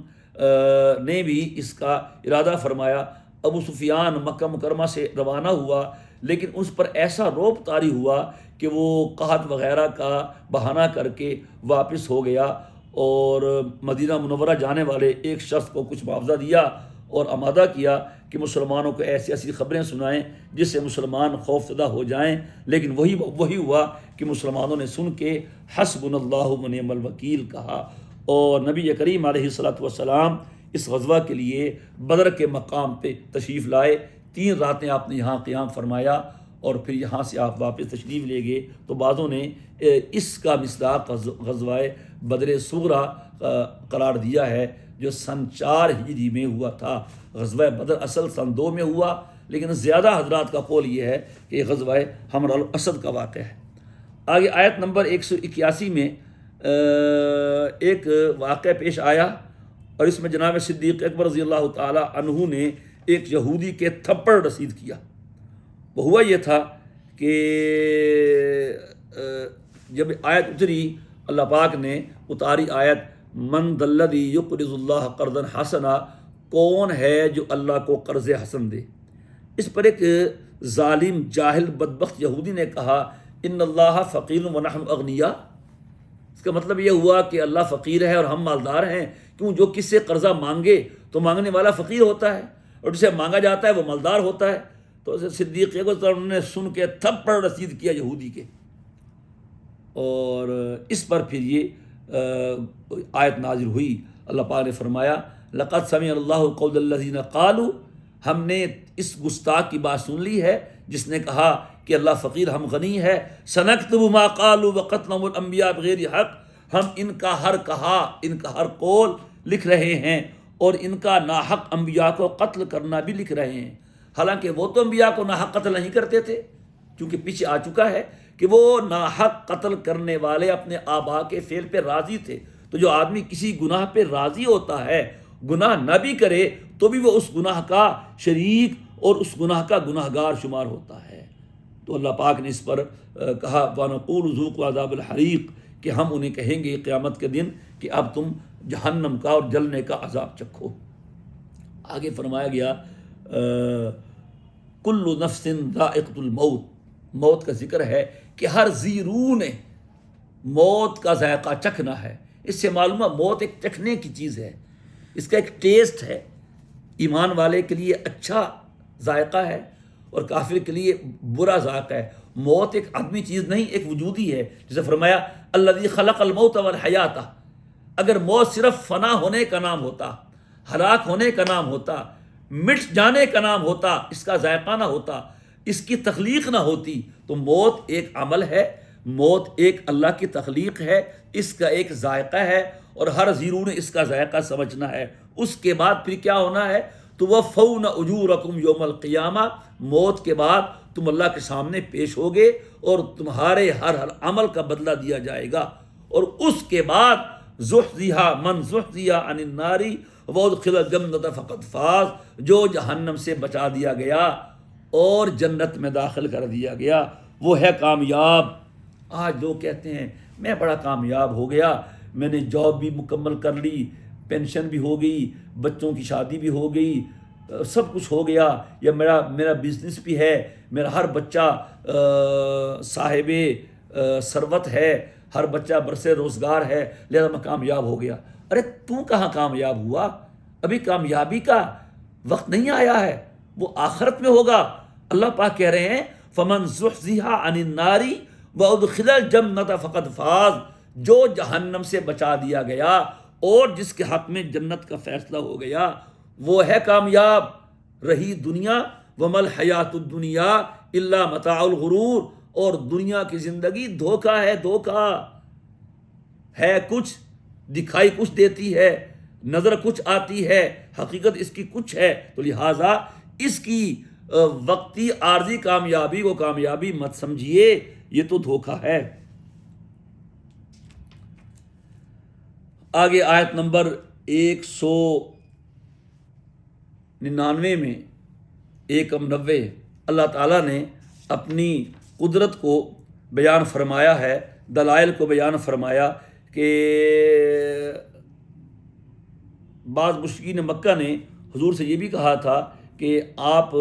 نے بھی اس کا ارادہ فرمایا۔ ابو سفیان مکہ مکرمہ سے روانہ ہوا، لیکن اس پر ایسا رعب طاری ہوا کہ وہ قحط وغیرہ کا بہانہ کر کے واپس ہو گیا، اور مدینہ منورہ جانے والے ایک شخص کو کچھ معاوضہ دیا اور آمادہ کیا کہ مسلمانوں کو ایسی ایسی خبریں سنائیں جس سے مسلمان خوف زدہ ہو جائیں، لیکن وہی ہوا کہ مسلمانوں نے سن کے حسبنا اللہ ونعم الوکیل کہا، اور نبی کریم علیہ الصلوۃ والسلام اس غزوہ کے لیے بدر کے مقام پہ تشریف لائے۔ 3 راتیں آپ نے یہاں قیام فرمایا، اور پھر یہاں سے آپ واپس تشریف لے گئے۔ تو بعضوں نے اس کا مصداق غزوہ بدر صغریٰ قرار دیا ہے، جو سن 4 ہجری میں ہوا تھا۔ غزوہ بدر اصل سن 2 میں ہوا، لیکن زیادہ حضرات کا قول یہ ہے کہ یہ غزوہ حمراء الاسد کا واقعہ ہے۔ آگے آیت نمبر 181 میں ایک واقعہ پیش آیا، اور اس میں جناب صدیق اکبر رضی اللہ تعالی عنہ نے ایک یہودی کے تھپڑ رسید کیا۔ وہ ہوا یہ تھا کہ جب آیت اتری، اللہ پاک نے اتاری آیت من ذا الذی یقرض اللہ قرضا حسنا، کون ہے جو اللہ کو قرض حسن دے۔ اس پر ایک ظالم جاہل بدبخت یہودی نے کہا ان اللہ فقیر ونحن اغنیاء، اس کا مطلب یہ ہوا کہ اللہ فقیر ہے اور ہم مالدار ہیں، کیوں جو کس سے قرضہ مانگے تو مانگنے والا فقیر ہوتا ہے، اور جسے مانگا جاتا ہے وہ مالدار ہوتا ہے۔ تو صدیق اکبر نے سن کے تھپڑ رسید کیا یہودی کے، اور اس پر پھر یہ آیت نازل ہوئی۔ اللہ پاک نے فرمایا لقد سمع اللہ قول الذین قالوا، ہم نے اس گستاخ کی بات سن لی ہے جس نے کہا کہ اللہ فقیر ہم غنی ہے، سنکتب ما قالوا وقتلهم الانبیاء بغیر حق، ہم ان کا ہر کہا، ان کا ہر قول لکھ رہے ہیں، اور ان کا ناحق انبیاء کو قتل کرنا بھی لکھ رہے ہیں۔ حالانکہ وہ تو انبیاء کو ناحق قتل نہیں کرتے تھے، کیونکہ پیچھے آ چکا ہے کہ وہ ناحق قتل کرنے والے اپنے آبا کے فعل پہ راضی تھے۔ تو جو آدمی کسی گناہ پہ راضی ہوتا ہے، گناہ نہ بھی کرے تو بھی وہ اس گناہ کا شریک اور اس گناہ کا گناہ گار شمار ہوتا ہے۔ تو اللہ پاک نے اس پر کہا وَنَقُولُ ذُوقُوا عَذَابَ الْحَرِيقِ، کہ ہم انہیں کہیں گے قیامت کے دن کہ اب تم جہنم کا اور جلنے کا عذاب چکھو۔ آگے فرمایا گیا کل نفس ذائقۃ الموت، موت کا ذکر ہے کہ ہر ذی روح نے موت کا ذائقہ چکھنا ہے۔ اس سے معلوم ہے موت ایک چکھنے کی چیز ہے، اس کا ایک ٹیسٹ ہے۔ ایمان والے کے لیے اچھا ذائقہ ہے اور کافر کے لیے برا ذائقہ ہے۔ موت ایک عدمی چیز نہیں، ایک وجودی ہے۔ جیسے فرمایا الذی خلق الموت والحیات، اگر موت صرف فنا ہونے کا نام ہوتا، ہلاک ہونے کا نام ہوتا، مٹ جانے کا نام ہوتا، اس کا ذائقہ نہ ہوتا، اس کی تخلیق نہ ہوتی، تو موت ایک عمل ہے، موت ایک اللہ کی تخلیق ہے، اس کا ایک ذائقہ ہے، اور ہر زیرو نے اس کا ذائقہ سمجھنا ہے۔ اس کے بعد پھر کیا ہونا ہے؟ توفون اجورکم یوم القیامہ، موت کے بعد تم اللہ کے سامنے پیش ہوگے اور تمہارے ہر عمل کا بدلہ دیا جائے گا۔ اور اس کے بعد زحزح من زحزح عن النار وادخل الجنۃ فقد فاز، جو جہنم سے بچا دیا گیا اور جنت میں داخل کر دیا گیا وہ ہے کامیاب۔ آج لوگ کہتے ہیں میں بڑا کامیاب ہو گیا، میں نے جاب بھی مکمل کر لی، پینشن بھی ہو گئی، بچوں کی شادی بھی ہو گئی، سب کچھ ہو گیا، یا میرا بزنس بھی ہے، میرا ہر بچہ صاحب ثروت ہے، ہر بچہ برسر روزگار ہے، لہذا میں کامیاب ہو گیا۔ ارے تو کہاں کامیاب ہوا؟ ابھی کامیابی کا وقت نہیں آیا ہے، وہ آخرت میں ہوگا۔ اللہ پاک کہہ رہے ہیں فمن زحزح عن النار وادخل الجنۃ فقد فاز، جو جہنم سے بچا دیا گیا اور جس کے حق میں جنت کا فیصلہ ہو گیا وہ ہے کامیاب۔ رہی دنیا وما الحیات الدنیا الا متاع الغرور، اور دنیا کی زندگی دھوکہ ہے، دھوکہ ہے، کچھ دکھائی کچھ دیتی ہے، نظر کچھ آتی ہے، حقیقت اس کی کچھ ہے۔ تو لہٰذا اس کی وقتی عارضی کامیابی کو کامیابی مت سمجھیے، یہ تو دھوکہ ہے۔ آگے آیت نمبر 199 میں 190 اللہ تعالیٰ نے اپنی قدرت کو بیان فرمایا ہے، دلائل کو بیان فرمایا کہ بعض مشرکین مکہ نے حضور سے یہ بھی کہا تھا کہ آپ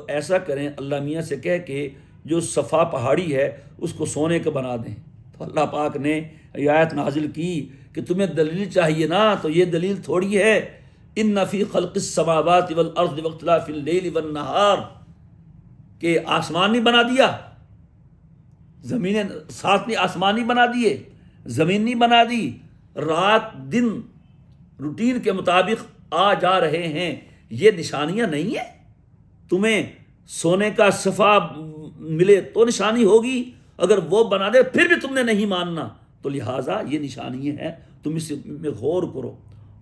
ایسا کریں، اللہ میاں سے کہہ کے جو صفا پہاڑی ہے اس کو سونے کا بنا دیں۔ تو اللہ پاک نے یہ آیت نازل کی کہ تمہیں دلیل چاہیے نا، تو یہ دلیل تھوڑی ہے، ان فی خلق السماوات والارض واختلاف اللیل والنہار، کہ آسمان نہیں بنا دیا، زمینیں ساتھ نہیں، آسمان نہیں بنا دیے، زمین نہیں بنا دی، رات دن روٹین کے مطابق آ جا رہے ہیں، یہ نشانیاں نہیں ہیں؟ تمہیں سونے کا صفا ملے تو نشانی ہوگی، اگر وہ بنا دے پھر بھی تم نے نہیں ماننا، تو لہٰذا یہ نشانی ہے، تم اس میں غور کرو۔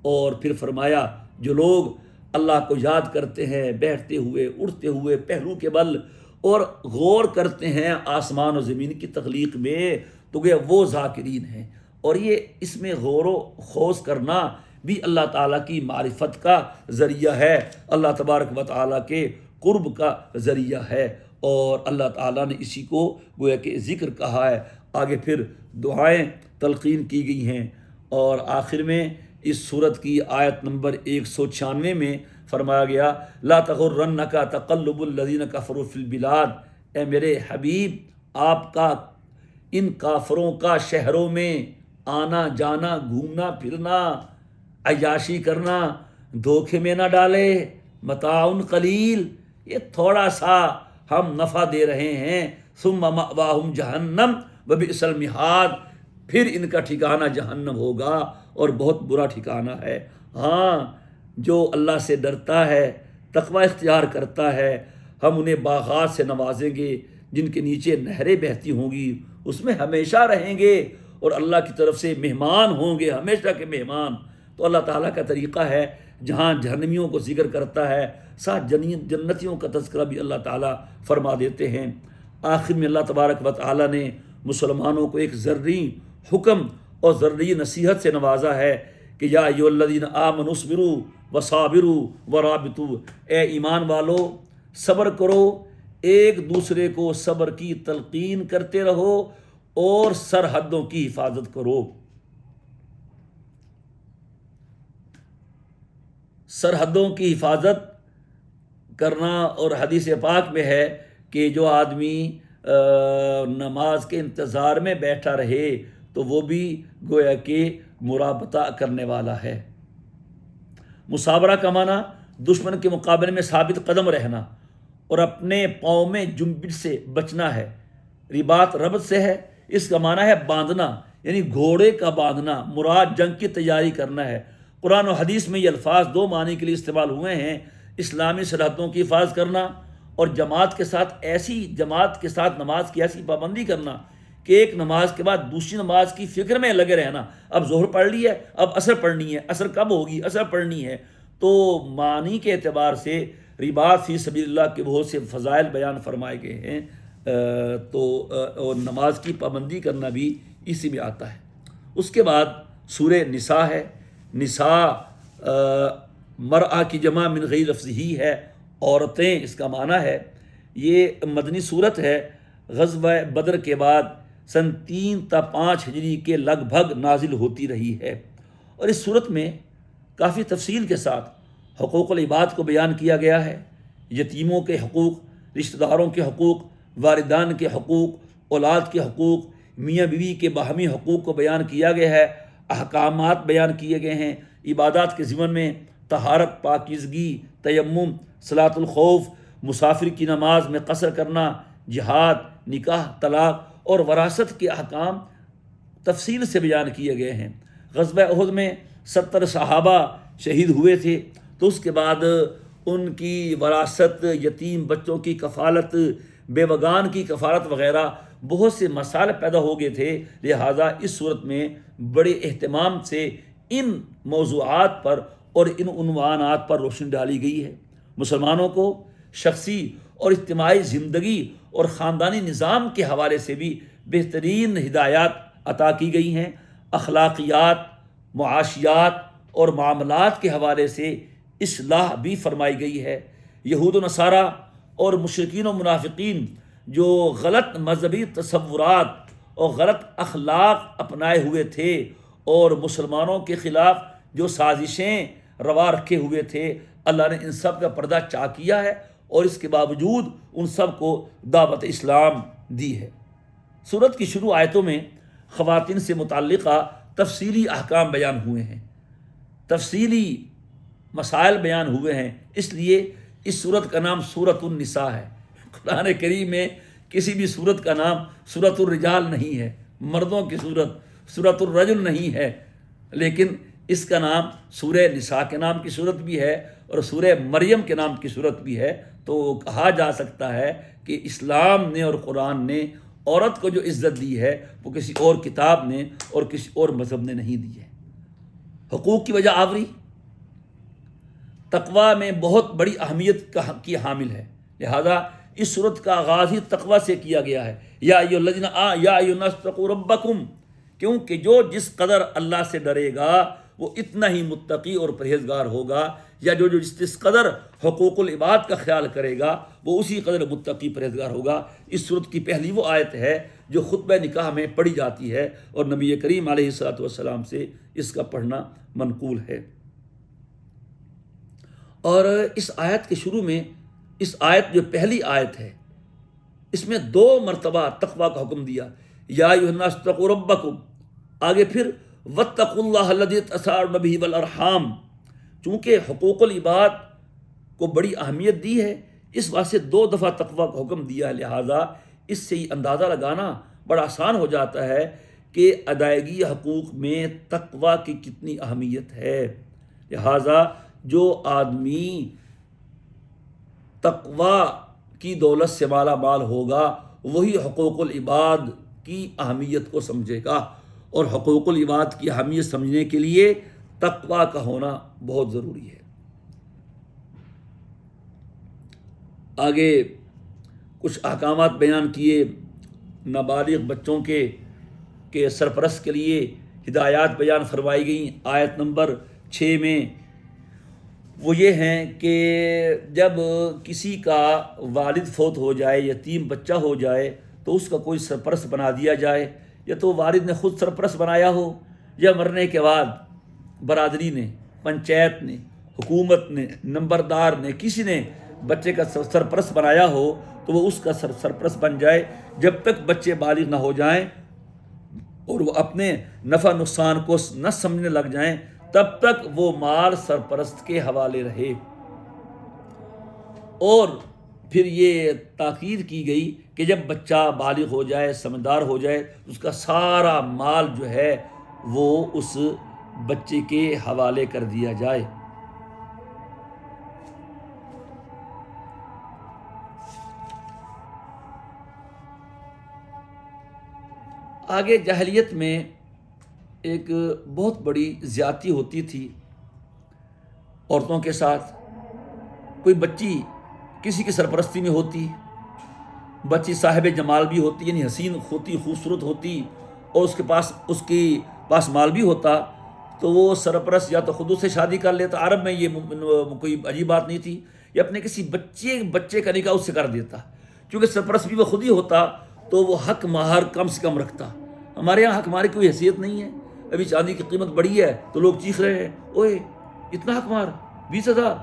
اور پھر فرمایا جو لوگ اللہ کو یاد کرتے ہیں بیٹھتے ہوئے اٹھتے ہوئے پہلو کے بل، اور غور کرتے ہیں آسمان و زمین کی تخلیق میں، تو گویا وہ ذاکرین ہیں۔ اور یہ اس میں غور و خوض کرنا بھی اللہ تعالیٰ کی معرفت کا ذریعہ ہے، اللہ تبارک و تعالیٰ کے قرب کا ذریعہ ہے، اور اللہ تعالیٰ نے اسی کو گویا کہ ذکر کہا ہے۔ آگے پھر دعائیں تلقین کی گئی ہیں، اور آخر میں اس سورت کی آیت نمبر 196 میں فرمایا گیا لا تغرنک تقلب الذین کفروا فی البلاد، اے میرے حبیب آپ کا ان کافروں کا شہروں میں آنا جانا، گھومنا پھرنا، عیاشی کرنا دھوکے میں نہ ڈالے، متاع قلیل، یہ تھوڑا سا ہم نفع دے رہے ہیں، ثم مأواہم جہنم وبئس المہاد، پھر ان کا ٹھکانہ جہنم ہوگا اور بہت برا ٹھکانہ ہے۔ ہاں، جو اللہ سے ڈرتا ہے، تقوی اختیار کرتا ہے، ہم انہیں باغات سے نوازیں گے جن کے نیچے نہریں بہتی ہوں گی، اس میں ہمیشہ رہیں گے اور اللہ کی طرف سے مہمان ہوں گے، ہمیشہ کے مہمان۔ تو اللہ تعالیٰ کا طریقہ ہے، جہاں جہنمیوں کو ذکر کرتا ہے، ساتھ جنتیوں کا تذکرہ بھی اللہ تعالیٰ فرما دیتے ہیں۔ آخر میں اللہ تبارک و تعالیٰ نے مسلمانوں کو ایک ذرعی حکم اور ذرعی نصیحت سے نوازا ہے کہ یا ایھا الذین آمنوا اصبروا وصابروا ورابطوا، اے ایمان والو صبر کرو، ایک دوسرے کو صبر کی تلقین کرتے رہو اور سرحدوں کی حفاظت کرو۔ سرحدوں کی حفاظت کرنا، اور حدیث پاک میں ہے کہ جو آدمی نماز کے انتظار میں بیٹھا رہے تو وہ بھی گویا کہ مرابطہ کرنے والا ہے۔ مصابرہ کا معنی دشمن کے مقابلے میں ثابت قدم رہنا اور اپنے پاؤں میں جنبش سے بچنا ہے۔ رباط ربط سے ہے، اس کا معنی ہے باندھنا، یعنی گھوڑے کا باندھنا، مراد جنگ کی تیاری کرنا ہے۔ قرآن و حدیث میں یہ الفاظ دو معنی کے لیے استعمال ہوئے ہیں، اسلامی سرحدوں کی حفاظت کرنا اور جماعت کے ساتھ نماز کی ایسی پابندی کرنا کہ ایک نماز کے بعد دوسری نماز کی فکر میں لگے رہنا۔ اب ظہر پڑھ لی ہے، اب عصر پڑھنی ہے، عصر کب ہوگی، عصر پڑھنی ہے۔ تو معنی کے اعتبار سے رباط فی سبیل اللہ کے بہت سے فضائل بیان فرمائے گئے ہیں، اور نماز کی پابندی کرنا بھی اسی میں آتا ہے۔ اس کے بعد سورہ نساء ہے۔ نساء مرأہ کی جمع من غیر لفظ ہی ہے، عورتیں اس کا معنی ہے۔ یہ مدنی صورت ہے، غزوہ بدر کے بعد سن 3 تا 5 ہجری کے لگ بھگ نازل ہوتی رہی ہے، اور اس صورت میں کافی تفصیل کے ساتھ حقوق العباد کو بیان کیا گیا ہے۔ یتیموں کے حقوق، رشتہ داروں کے حقوق، والدان کے حقوق، اولاد کے حقوق، میاں بیوی کے باہمی حقوق کو بیان کیا گیا ہے۔ احکامات بیان کیے گئے ہیں، عبادات کے ضمن میں طہارت، پاکیزگی، تیمم، صلاۃ الخوف، مسافر کی نماز میں قصر کرنا، جہاد، نکاح، طلاق اور وراثت کے احکام تفصیل سے بیان کیے گئے ہیں۔ غزوہ احد میں 70 صحابہ شہید ہوئے تھے، تو اس کے بعد ان کی وراثت، یتیم بچوں کی کفالت، بیوگان کی کفالت وغیرہ بہت سے مسائل پیدا ہو گئے تھے، لہٰذا اس صورت میں بڑے اہتمام سے ان موضوعات پر اور ان عنوانات پر روشنی ڈالی گئی ہے۔ مسلمانوں کو شخصی اور اجتماعی زندگی اور خاندانی نظام کے حوالے سے بھی بہترین ہدایات عطا کی گئی ہیں۔ اخلاقیات، معاشیات اور معاملات کے حوالے سے اصلاح بھی فرمائی گئی ہے۔ یہود و نصارہ اور مشرکین و منافقین جو غلط مذہبی تصورات اور غلط اخلاق اپنائے ہوئے تھے اور مسلمانوں کے خلاف جو سازشیں روا رکھے ہوئے تھے، اللہ نے ان سب کا پردہ چاک کیا ہے اور اس کے باوجود ان سب کو دعوت اسلام دی ہے۔ سورت کی شروع آیتوں میں خواتین سے متعلقہ تفصیلی احکام بیان ہوئے ہیں، تفصیلی مسائل بیان ہوئے ہیں، اس لیے اس سورت کا نام سورۃ النساء ہے۔ قرآن کریم میں کسی بھی سورت کا نام سورۃ الرجال نہیں ہے، مردوں کی سورت سورۃ الرجل نہیں ہے، لیکن اس کا نام سورہ نساء کے نام کی سورت بھی ہے اور سورہ مریم کے نام کی سورت بھی ہے۔ تو کہا جا سکتا ہے کہ اسلام نے اور قرآن نے عورت کو جو عزت دی ہے وہ کسی اور کتاب نے اور کسی اور مذہب نے نہیں دی ہے۔ حقوق کی وجہ آوری تقوی میں بہت بڑی اہمیت کی حامل ہے، لہذا اس سورت کا آغاز ہی تقوی سے کیا گیا ہے۔ یا ایھا الذین یا ایھا الناس اتقوا ربکم، کیونکہ جو جس قدر اللہ سے ڈرے گا وہ اتنا ہی متقی اور پرہیزگار ہوگا، یا جو جس قدر حقوق العباد کا خیال کرے گا وہ اسی قدر متقی پرہیزگار ہوگا۔ اس سورت کی پہلی وہ آیت ہے جو خطبہ نکاح میں پڑھی جاتی ہے اور نبی کریم علیہ الصلوۃ والسلام سے اس کا پڑھنا منقول ہے۔ اور اس آیت کے شروع میں، اس آیت جو پہلی آیت ہے، اس میں 2 مرتبہ تقوی کا حکم دیا، یا ایھا الناس اتقوا ربکم، آگے پھر واتقوا اللہ الذی تساءلون بہ والارحام۔ چونکہ حقوق العباد کو بڑی اہمیت دی ہے، اس واسطے 2 دفعہ تقوی کا حکم دیا ہے، لہٰذا اس سے یہ اندازہ لگانا بڑا آسان ہو جاتا ہے کہ ادائیگی حقوق میں تقوی کی کتنی اہمیت ہے۔ لہٰذا جو آدمی تقوی کی دولت سے مالا مال ہوگا وہی حقوق العباد کی اہمیت کو سمجھے گا، اور حقوق العباد کی اہمیت سمجھنے کے لیے تقوی کا ہونا بہت ضروری ہے۔ آگے کچھ احکامات بیان کیے نابالغ بچوں کے سرپرست کے لیے ہدایات بیان فرمائی گئیں آیت نمبر 6 میں۔ وہ یہ ہیں کہ جب کسی کا والد فوت ہو جائے، یتیم بچہ ہو جائے، تو اس کا کوئی سرپرست بنا دیا جائے، یا تو والد نے خود سرپرست بنایا ہو، یا مرنے کے بعد برادری نے، پنچایت نے، حکومت نے، نمبردار نے، کسی نے بچے کا سرپرست بنایا ہو تو وہ اس کا سرپرست بن جائے جب تک بچے بالغ نہ ہو جائیں اور وہ اپنے نفع نقصان کو نہ سمجھنے لگ جائیں، تب تک وہ مال سرپرست کے حوالے رہے۔ اور پھر یہ تاکید کی گئی کہ جب بچہ بالغ ہو جائے، سمجھدار ہو جائے، اس کا سارا مال جو ہے وہ اس بچے کے حوالے کر دیا جائے۔ آگے جاہلیت میں ایک بہت بڑی زیادتی ہوتی تھی عورتوں کے ساتھ۔ کوئی بچی کسی کی سرپرستی میں ہوتی، بچی صاحب جمال بھی ہوتی، یعنی حسین ہوتی، خوبصورت ہوتی، اور اس کے پاس مال بھی ہوتا، تو وہ سرپرست یا تو خود سے شادی کر لیتا، عرب میں یہ کوئی عجیب بات نہیں تھی، یا اپنے کسی بچے کا نکاح اس سے کر دیتا، کیونکہ سرپرست بھی وہ خود ہی ہوتا تو وہ حق مہر کم سے کم رکھتا۔ ہمارے یہاں حق مہر کی کوئی حیثیت نہیں ہے، ابھی چاندی کی قیمت بڑھی ہے تو لوگ چیخ رہے ہیں، اوئے اتنا حق مہر 20,000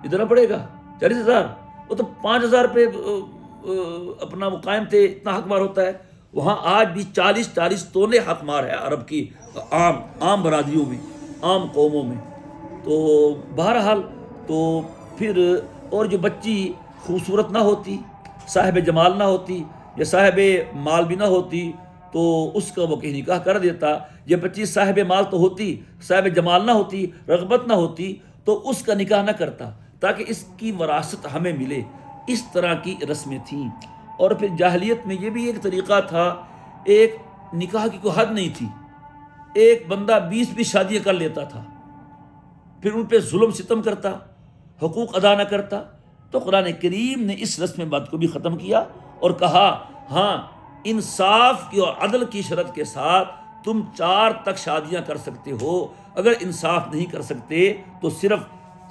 اتنا پڑے گا، 40,000، وہ تو 5,000 پہ اپنا وہ قائم تھے، اتنا حق مہر ہوتا ہے۔ وہاں آج بھی 40 تونے حق مہر ہے عرب کی عام برادریوں میں، عام قوموں میں۔ تو بہرحال تو پھر اور جو بچی خوبصورت نہ ہوتی، صاحب جمال نہ ہوتی، یا صاحب مال بھی نہ ہوتی، تو اس کا وہ کہیں نکاح کر دیتا۔ یہ بچی صاحب مال تو ہوتی، صاحب جمال نہ ہوتی، رغبت نہ ہوتی، تو اس کا نکاح نہ کرتا تاکہ اس کی وراثت ہمیں ملے۔ اس طرح کی رسمیں تھیں۔ اور پھر جاہلیت میں یہ بھی ایک طریقہ تھا، ایک نکاح کی کوئی حد نہیں تھی، ایک بندہ 20 شادیاں کر لیتا تھا، پھر ان پہ ظلم ستم کرتا، حقوق ادا نہ کرتا۔ تو قرآن کریم نے اس رسم بد کو بھی ختم کیا اور کہا ہاں انصاف کی اور عدل کی شرط کے ساتھ تم 4 تک شادیاں کر سکتے ہو۔ اگر انصاف نہیں کر سکتے تو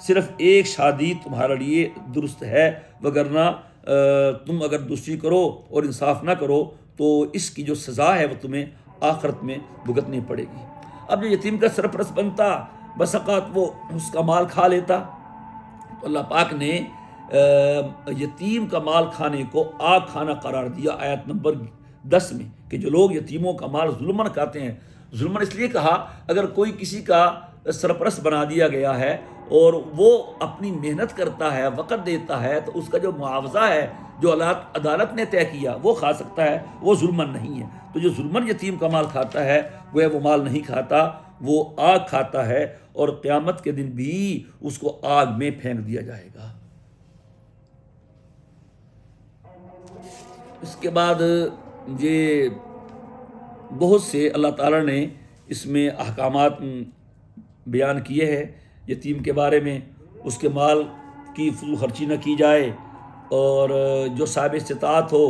صرف ایک شادی تمہارے لیے درست ہے، وگرنہ تم اگر دوسری کرو اور انصاف نہ کرو تو اس کی جو سزا ہے وہ تمہیں آخرت میں بھگتنی پڑے گی۔ اب جو یتیم کا سرپرست بنتا بس اوقات وہ اس کا مال کھا لیتا، تو اللہ پاک نے یتیم کا مال کھانے کو آگ کھانا قرار دیا آیت نمبر 10 میں، کہ جو لوگ یتیموں کا مال ظلماً کھاتے ہیں۔ ظلماً اس لیے کہا، اگر کوئی کسی کا سرپرست بنا دیا گیا ہے اور وہ اپنی محنت کرتا ہے، وقت دیتا ہے، تو اس کا جو معاوضہ ہے جو عدالت نے طے کیا وہ کھا سکتا ہے، وہ ظلماً نہیں ہے۔ تو جو ظلماً یتیم کا مال کھاتا ہے وہ مال نہیں کھاتا، وہ آگ کھاتا ہے، اور قیامت کے دن بھی اس کو آگ میں پھینک دیا جائے گا۔ اس کے بعد یہ بہت سے اللہ تعالیٰ نے اس میں احکامات بیان کیے ہیں یتیم کے بارے میں۔ اس کے مال کی فضول خرچی نہ کی جائے، اور جو صاحب استطاعت ہو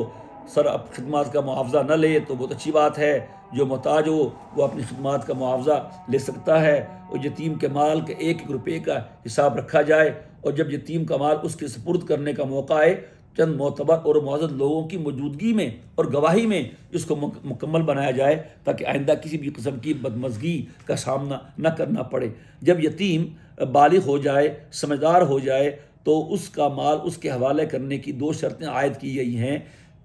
خدمات کا معاوضہ نہ لے تو بہت اچھی بات ہے۔ جو محتاج ہو وہ اپنی خدمات کا معاوضہ لے سکتا ہے، اور یتیم کے مال کے 1 روپے کا حساب رکھا جائے، اور جب یتیم کا مال اس کے سپرد کرنے کا موقع آئے چند معتبر اور معزز لوگوں کی موجودگی میں اور گواہی میں اس کو مکمل بنایا جائے، تاکہ آئندہ کسی بھی قسم کی بدمزگی کا سامنا نہ کرنا پڑے۔ جب یتیم بالغ ہو جائے، سمجھدار ہو جائے، تو اس کا مال اس کے حوالے کرنے کی 2 شرطیں عائد کی گئی ہیں۔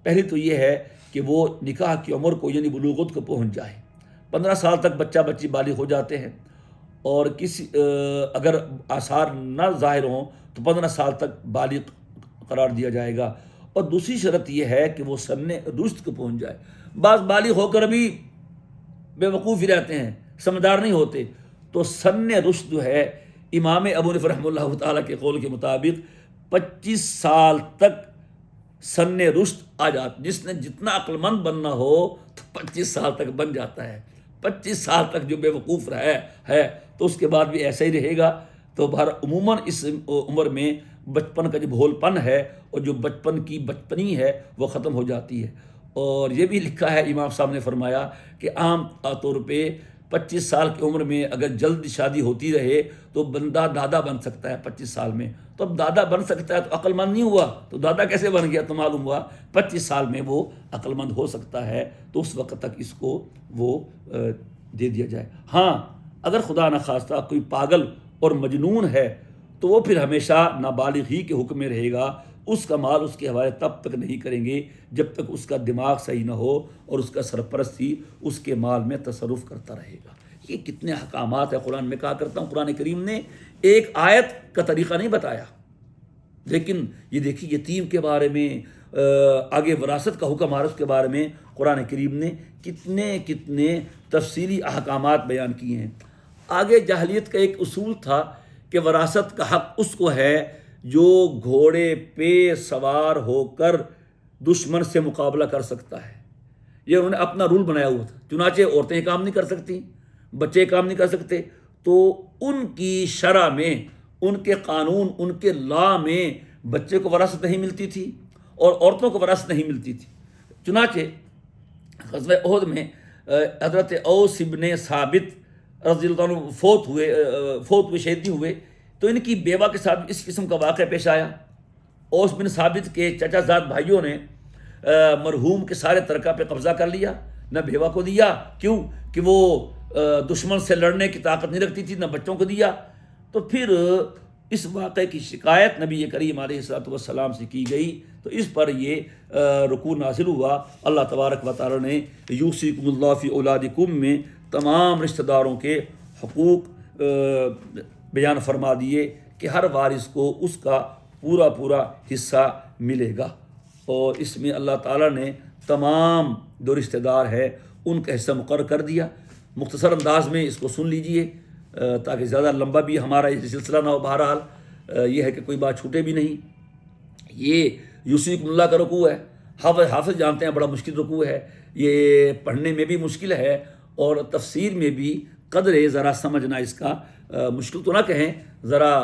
پہلی تو یہ ہے کہ وہ نکاح کی عمر کو یعنی بلوغت کو پہنچ جائے۔ 15 سال تک بچہ بچی بالغ ہو جاتے ہیں، اور اگر آثار نہ ظاہر ہوں تو 15 سال تک بالغ قرار دیا جائے گا، اور دوسری شرط یہ ہے کہ وہ سن رشد کو پہنچ جائے۔ بعض بالغ ہو کر بھی بے وقوف ہی رہتے ہیں، سمجھدار نہیں ہوتے، تو سن رشد جو ہے امام ابو حنیفہ رحمہ اللہ تعالیٰ کے قول کے مطابق 25 سال تک سن رشد آ جاتا، جس نے جتنا عقل مند بننا ہو تو 25 سال تک بن جاتا ہے۔ 25 سال تک جو بے وقوف رہا ہے تو اس کے بعد بھی ایسا ہی رہے گا۔ تو عموماً اس عمر میں بچپن کا جو بھول پن ہے اور جو بچپن کی بچپنی ہے وہ ختم ہو جاتی ہے۔ اور یہ بھی لکھا ہے، امام صاحب نے فرمایا کہ عام طور پہ 25 سال کی عمر میں اگر جلد شادی ہوتی رہے تو بندہ دادا بن سکتا ہے 25 سال میں۔ تو اب دادا بن سکتا ہے تو عقل مند نہیں ہوا، تو دادا کیسے بن گیا؟ تو معلوم ہوا 25 سال میں وہ عقل مند ہو سکتا ہے، تو اس وقت تک اس کو وہ دے دیا جائے۔ ہاں اگر خدا نخواستہ کوئی پاگل اور مجنون ہے تو وہ پھر ہمیشہ نابالغ ہی کے حکم میں رہے گا، اس کا مال اس کے حوالے تب تک نہیں کریں گے جب تک اس کا دماغ صحیح نہ ہو اور اس کا سرپرست ہی اس کے مال میں تصرف کرتا رہے گا۔ یہ کتنے احکامات ہیں قرآن میں، کہا کرتا ہوں قرآن کریم نے ایک آیت کا طریقہ نہیں بتایا، لیکن یہ دیکھیے یتیم کے بارے میں، آگے وراثت کا حکم آ رہا ہے اس کے بارے میں قرآن کریم نے کتنے تفصیلی احکامات بیان کیے ہیں۔ آگے جاہلیت کا ایک اصول تھا کہ وراثت کا حق اس کو ہے جو گھوڑے پہ سوار ہو کر دشمن سے مقابلہ کر سکتا ہے۔ یہ انہوں نے اپنا رول بنایا ہوا تھا، چنانچہ عورتیں کام نہیں کر سکتی، بچے کام نہیں کر سکتے، تو ان کی شرع میں، ان کے قانون، ان کے لا میں بچے کو وراثت نہیں ملتی تھی اور عورتوں کو وراثت نہیں ملتی تھی۔ چنانچہ غزوہ احد میں حضرت اوس ابن ثابت رضی اللہ عنہ فوت ہوئے، شہید نہیں ہوئے، تو ان کی بیوہ کے ساتھ اس قسم کا واقعہ پیش آیا۔ اوس بن ثابت کے چچا زاد بھائیوں نے مرحوم کے سارے ترکہ پہ قبضہ کر لیا، نہ بیوہ کو دیا، کیوں کہ وہ دشمن سے لڑنے کی طاقت نہیں رکھتی تھی، نہ بچوں کو دیا۔ تو پھر اس واقعے کی شکایت نبی کریم علیہ الصلوۃ والسلام سے کی گئی، تو اس پر یہ رکوع نازل ہوا۔ اللہ تبارک و تعالی نے یوصیکم اللہ فی اولادکم میں تمام رشتہ داروں کے حقوق بیان فرما دیے کہ ہر وارث کو اس کا پورا حصہ ملے گا، اور اس میں اللہ تعالیٰ نے تمام جو رشتہ دار ہے ان کا حصہ مقرر کر دیا۔ مختصر انداز میں اس کو سن لیجئے تاکہ زیادہ لمبا بھی ہمارا یہ سلسلہ نہ ہو۔ بہرحال یہ ہے کہ کوئی بات چھوٹے بھی نہیں۔ یہ یوصیکم اللہ کا رکوع ہے، حافظ جانتے ہیں بڑا مشکل رکوع ہے، یہ پڑھنے میں بھی مشکل ہے اور تفسیر میں بھی قدر ذرا سمجھنا اس کا مشکل تو نہ کہیں، ذرا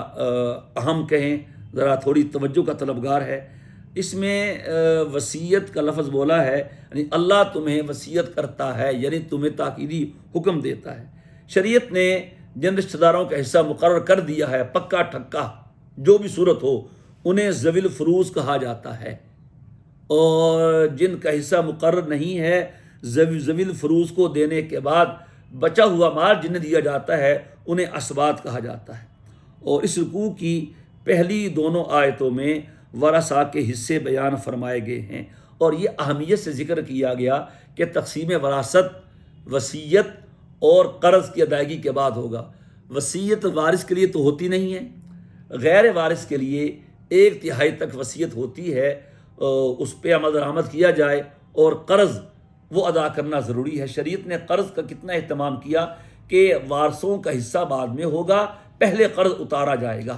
اہم کہیں، ذرا تھوڑی توجہ کا طلبگار ہے۔ اس میں وصیت کا لفظ بولا ہے، یعنی اللہ تمہیں وصیت کرتا ہے، یعنی تمہیں تاکیدی حکم دیتا ہے۔ شریعت نے جن رشتہ داروں کا حصہ مقرر کر دیا ہے، پکا ٹھکا جو بھی صورت ہو، انہیں ذوی الفروض کہا جاتا ہے، اور جن کا حصہ مقرر نہیں ہے، ذوی الفروض کو دینے کے بعد بچا ہوا مال جنہیں دیا جاتا ہے انہیں اسبات کہا جاتا ہے۔ اور اس رکوع کی پہلی دونوں آیتوں میں ورثاء کے حصے بیان فرمائے گئے ہیں، اور یہ اہمیت سے ذکر کیا گیا کہ تقسیم وراثت وصیت اور قرض کی ادائیگی کے بعد ہوگا۔ وصیت وارث کے لیے تو ہوتی نہیں ہے، غیر وارث کے لیے 1/3 تک وصیت ہوتی ہے، اس پہ عمل درآمد کیا جائے، اور قرض وہ ادا کرنا ضروری ہے۔ شریعت نے قرض کا کتنا اہتمام کیا کہ وارثوں کا حصہ بعد میں ہوگا، پہلے قرض اتارا جائے گا۔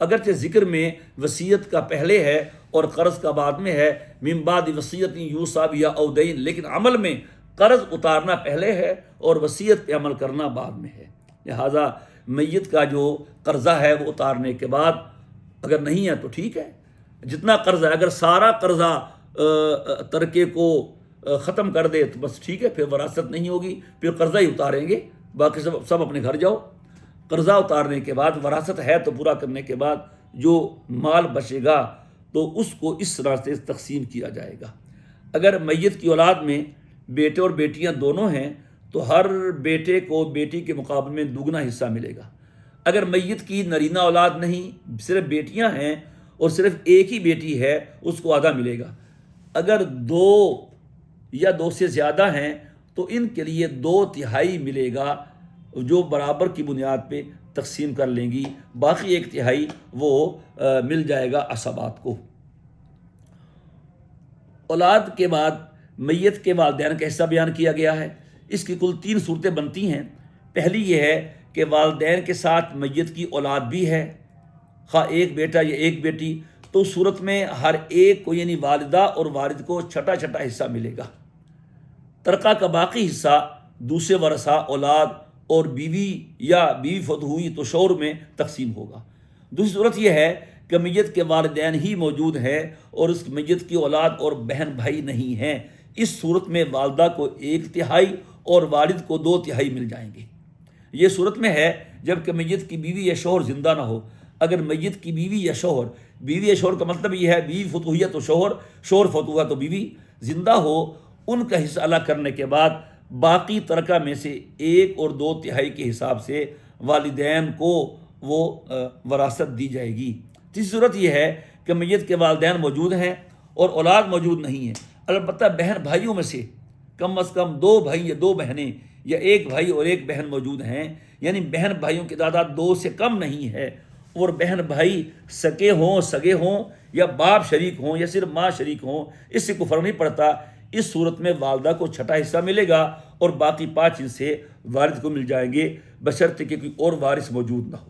اگرچہ ذکر میں وصیت کا پہلے ہے اور قرض کا بعد میں ہے، من بعد وصیت یوصی بہا او دین، لیکن عمل میں قرض اتارنا پہلے ہے اور وصیت پہ عمل کرنا بعد میں ہے۔ لہٰذا میت کا جو قرضہ ہے وہ اتارنے کے بعد اگر نہیں ہے تو ٹھیک ہے، جتنا قرضہ ہے، اگر سارا قرضہ ترکے کو ختم کر دے تو بس ٹھیک ہے، پھر وراثت نہیں ہوگی، پھر قرضہ ہی اتاریں گے، باقی سب اپنے گھر جاؤ۔ قرضہ اتارنے کے بعد وراثت ہے تو پورا کرنے کے بعد جو مال بچے گا تو اس کو اس طرح سے تقسیم کیا جائے گا۔ اگر میت کی اولاد میں بیٹے اور بیٹیاں دونوں ہیں تو ہر بیٹے کو بیٹی کے مقابلے میں دوگنا حصہ ملے گا۔ اگر میت کی نرینہ اولاد نہیں، صرف بیٹیاں ہیں اور صرف ایک ہی بیٹی ہے، اس کو آدھا ملے گا۔ اگر 2 یا 2 سے زیادہ ہیں تو ان کے لیے 2/3 ملے گا، جو برابر کی بنیاد پہ تقسیم کر لیں گی، باقی 1/3 وہ مل جائے گا عصبات کو۔ اولاد کے بعد میت کے والدین کا حصہ بیان کیا گیا ہے۔ اس کی کل 3 صورتیں بنتی ہیں۔ پہلی یہ ہے کہ والدین کے ساتھ میت کی اولاد بھی ہے، خواہ ایک بیٹا یا ایک بیٹی، تو اس صورت میں ہر ایک کو یعنی والدہ اور والد کو چھٹا چھٹا حصہ ملے گا۔ ترکہ کا باقی حصہ دوسرے ورثہ اولاد اور بیوی یا بیوی فوت ہوئی تو شوہر میں تقسیم ہوگا۔ دوسری صورت یہ ہے کہ میت کے والدین ہی موجود ہیں اور اس میت کی اولاد اور بہن بھائی نہیں ہیں۔ اس صورت میں والدہ کو 1/3 اور والد کو 2/3 مل جائیں گے۔ یہ صورت میں ہے جب کہ میت کی بیوی یا شوہر زندہ نہ ہو۔ اگر میت کی بیوی یا شوہر کا مطلب یہ ہے بیوی فوت ہوئی ہے تو شوہر فوت ہوا تو بیوی زندہ ہو، ان کا حصہ الگ کرنے کے بعد باقی ترکہ میں سے 1 اور 2/3 کے حساب سے والدین کو وہ وراثت دی جائے گی۔ تیسری صورت یہ ہے کہ میت کے والدین موجود ہیں اور اولاد موجود نہیں ہے، البتہ بہن بھائیوں میں سے کم از کم 2 بھائی یا 2 بہنیں یا 1 بھائی اور 1 بہن موجود ہیں، یعنی بہن بھائیوں کی تعداد 2 سے کم نہیں ہے، اور بہن بھائی سگے ہوں یا باپ شریک ہوں یا صرف ماں شریک ہوں، اس سے کوئی فرق نہیں پڑتا۔ اس صورت میں والدہ کو چھٹا حصہ ملے گا اور باقی 5 حصے والد کو مل جائیں گے، بشرطے کہ کوئی اور وارث موجود نہ ہو۔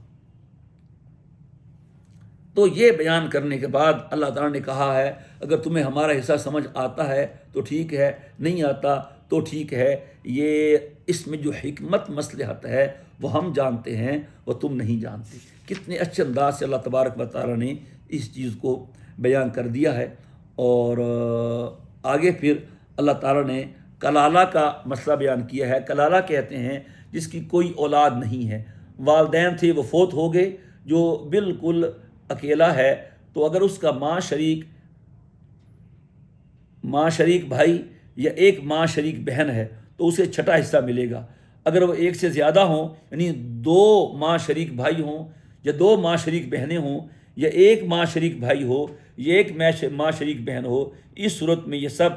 تو یہ بیان کرنے کے بعد اللہ تعالیٰ نے کہا ہے اگر تمہیں ہمارا حصہ سمجھ آتا ہے تو ٹھیک ہے، نہیں آتا تو ٹھیک ہے، یہ اس میں جو حکمت مصلحت ہے وہ ہم جانتے ہیں وہ تم نہیں جانتے۔ کتنے اچھے انداز سے اللہ تبارک و تعالیٰ نے اس چیز کو بیان کر دیا ہے۔ اور آگے پھر اللہ تعالیٰ نے کلالہ کا مسئلہ بیان کیا ہے۔ کلالہ کہتے ہیں جس کی کوئی اولاد نہیں ہے، والدین تھے وہ فوت ہو گئے، جو بالکل اکیلا ہے، تو اگر اس کا ماں شریک بھائی یا ایک ماں شریک بہن ہے تو اسے چھٹا حصہ ملے گا۔ اگر وہ 1 سے زیادہ ہوں یعنی 2 ماں شریک بھائی ہوں یا 2 ماں شریک بہنیں ہوں یا 1 ماں شریک بھائی ہو یا 1 ماں شریک بہن ہو، اس صورت میں یہ سب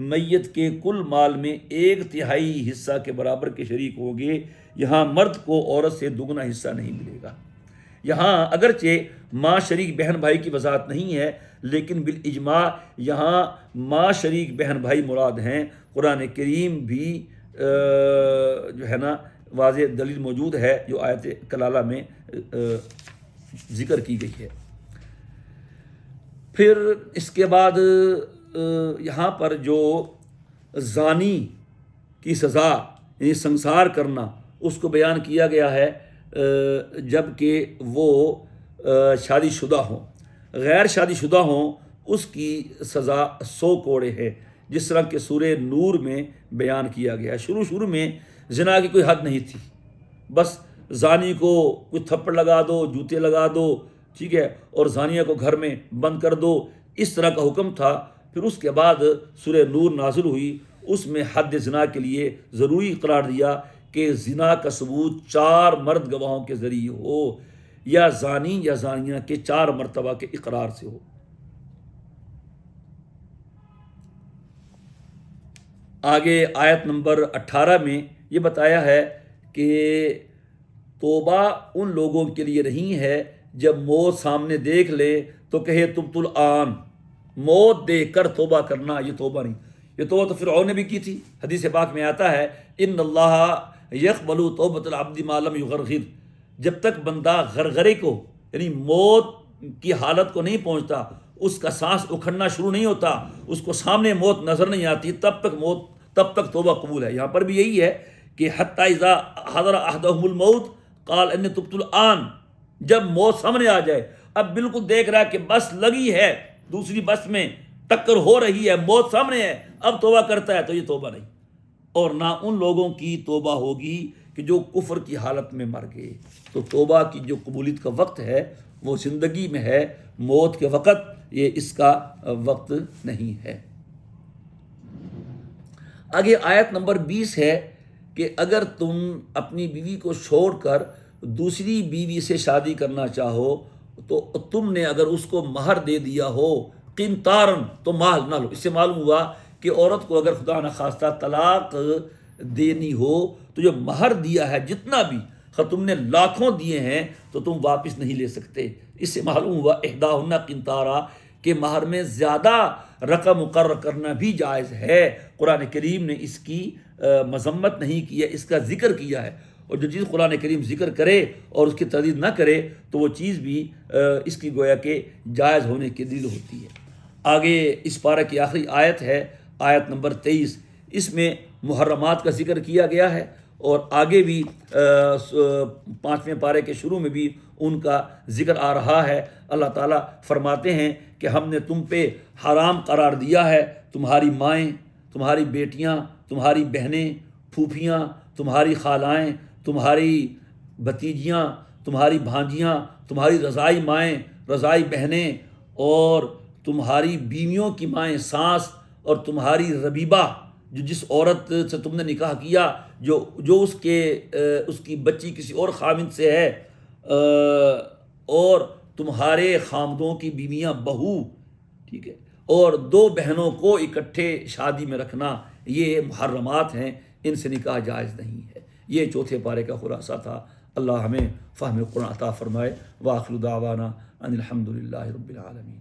میت کے کل مال میں 1/3 حصہ کے برابر کے شریک ہوں گے۔ یہاں مرد کو عورت سے دگنا حصہ نہیں ملے گا۔ یہاں اگرچہ ماں شریک بہن بھائی کی وضاحت نہیں ہے، لیکن بالاجماع یہاں ماں شریک بہن بھائی مراد ہیں۔ قرآن کریم بھی جو ہے نا واضح دلیل موجود ہے جو آیت کلالہ میں ذکر کی گئی ہے۔ پھر اس کے بعد یہاں پر جو زانی کی سزا یعنی سنسار کرنا اس کو بیان کیا گیا ہے، جب کہ وہ شادی شدہ ہوں۔ غیر شادی شدہ ہوں اس کی سزا 100 کوڑے ہے، جس طرح کہ سورہ نور میں بیان کیا گیا ہے۔ شروع میں زنا کی کوئی حد نہیں تھی، بس زانی کو کوئی تھپڑ لگا دو، جوتے لگا دو، ٹھیک ہے، اور زانیہ کو گھر میں بند کر دو، اس طرح کا حکم تھا۔ پھر اس کے بعد سورہ نور نازل ہوئی، اس میں حد زنا کے لیے ضروری قرار دیا کہ زنا کا ثبوت 4 مرد گواہوں کے ذریعے ہو یا زانی یا زانیہ کے 4 مرتبہ کے اقرار سے ہو۔ آگے آیت نمبر 18 میں یہ بتایا ہے کہ توبہ ان لوگوں کے لیے نہیں ہے جب موت سامنے دیکھ لے تو کہے تبت الآن، موت دیکھ کر توبہ کرنا یہ توبہ نہیں۔ یہ توبہ تو فرعون نے بھی کی تھی۔ حدیث پاک میں آتا ہے ان اللہ یقبل توبۃ العبد ما لم یغرغر، جب تک بندہ غرغرے کو یعنی موت کی حالت کو نہیں پہنچتا، اس کا سانس اکھڑنا شروع نہیں ہوتا، اس کو سامنے موت نظر نہیں آتی، تب تک توبہ قبول ہے۔ یہاں پر بھی یہی ہے کہ حتی اذا حضر احدهم الموت قال انی تبت الآن، جب موت سامنے آ جائے، اب بالکل دیکھ رہا ہے کہ بس لگی ہے، دوسری بس میں ٹکر ہو رہی ہے، موت سامنے ہے، اب توبہ کرتا ہے تو یہ توبہ نہیں۔ اور نہ ان لوگوں کی توبہ ہوگی کہ جو کفر کی حالت میں مر گئے۔ تو توبہ کی جو قبولیت کا وقت ہے وہ زندگی میں ہے، موت کے وقت یہ اس کا وقت نہیں ہے۔ آگے آیت نمبر 20 ہے کہ اگر تم اپنی بیوی کو چھوڑ کر دوسری بیوی سے شادی کرنا چاہو تو تم نے اگر اس کو مہر دے دیا ہو قنطارن تو مال نہ لو۔ اس سے معلوم ہوا کہ عورت کو اگر خدا نخواستہ طلاق دینی ہو تو جو مہر دیا ہے جتنا بھی، تم نے لاکھوں دیے ہیں تو تم واپس نہیں لے سکتے۔ اس سے معلوم ہوا احداہن قنطارا کہ مہر میں زیادہ رقم مقرر کرنا بھی جائز ہے۔ قرآن کریم نے اس کی مذمت نہیں کی ہے، اس کا ذکر کیا ہے، اور جو چیز قرآن کریم ذکر کرے اور اس کی تردید نہ کرے تو وہ چیز بھی اس کی گویا کہ جائز ہونے کی دلیل ہوتی ہے۔ آگے اس پارہ کی آخری آیت ہے، آیت نمبر 23، اس میں محرمات کا ذکر کیا گیا ہے، اور آگے بھی 5ویں پارے کے شروع میں بھی ان کا ذکر آ رہا ہے۔ اللہ تعالیٰ فرماتے ہیں کہ ہم نے تم پہ حرام قرار دیا ہے تمہاری مائیں، تمہاری بیٹیاں، تمہاری بہنیں، پھوپھیاں، تمہاری خالائیں، تمہاری بھتیجیاں، تمہاری بھانجیاں، تمہاری رضائی مائیں، رضائی بہنیں، اور تمہاری بیویوں کی مائیں ساس، اور تمہاری ربیبہ، جو جس عورت سے تم نے نکاح کیا جو اس کی بچی کسی اور خاوند سے ہے، اور تمہارے خامدوں کی بیویاں بہو، ٹھیک ہے، اور 2 بہنوں کو اکٹھے شادی میں رکھنا، یہ محرمات ہیں، ان سے نکاح جائز نہیں ہے۔ یہ چوتھے پارے کا خلاصہ تھا۔ اللہ ہمیں فہم قرآن عطا فرمائے۔ وآخر دعوانا ان الحمد للہ رب العالمین۔